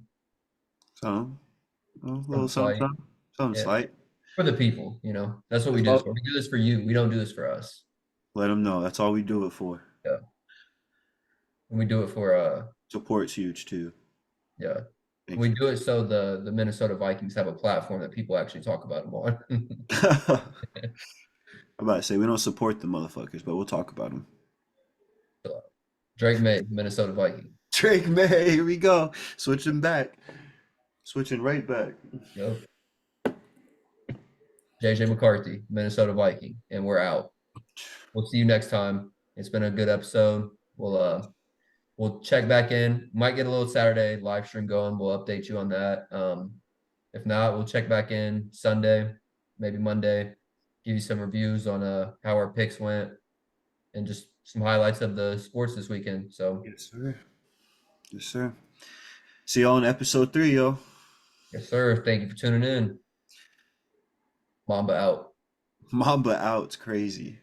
So, a from little the site. something Yeah, slight. for the people, that's what we That's do this all. for. We do this for you. We don't do this for us. Let them know. That's all we do it for. Yeah, and we do it for Support's huge too. yeah. Thank We you. do it so the Minnesota Vikings have a platform that people actually talk about them on. I'm about to say we don't support the motherfuckers, but we'll talk about them. Drake May, Minnesota Viking. Drake May, here we go. Switching back. Switching right back. Yep. JJ McCarthy, Minnesota Viking, and we're out. We'll see you next time. It's been a good episode. We'll check back in. Might get a little Saturday live stream going. We'll update you on that. If not, we'll check back in Sunday, maybe Monday, give you some reviews on how our picks went and just some highlights of the sports this weekend. So Yes, sir. Yes, sir. See y'all in episode 3, yo. yes, sir. Thank you for tuning in. Mamba out. Mamba out. It's crazy.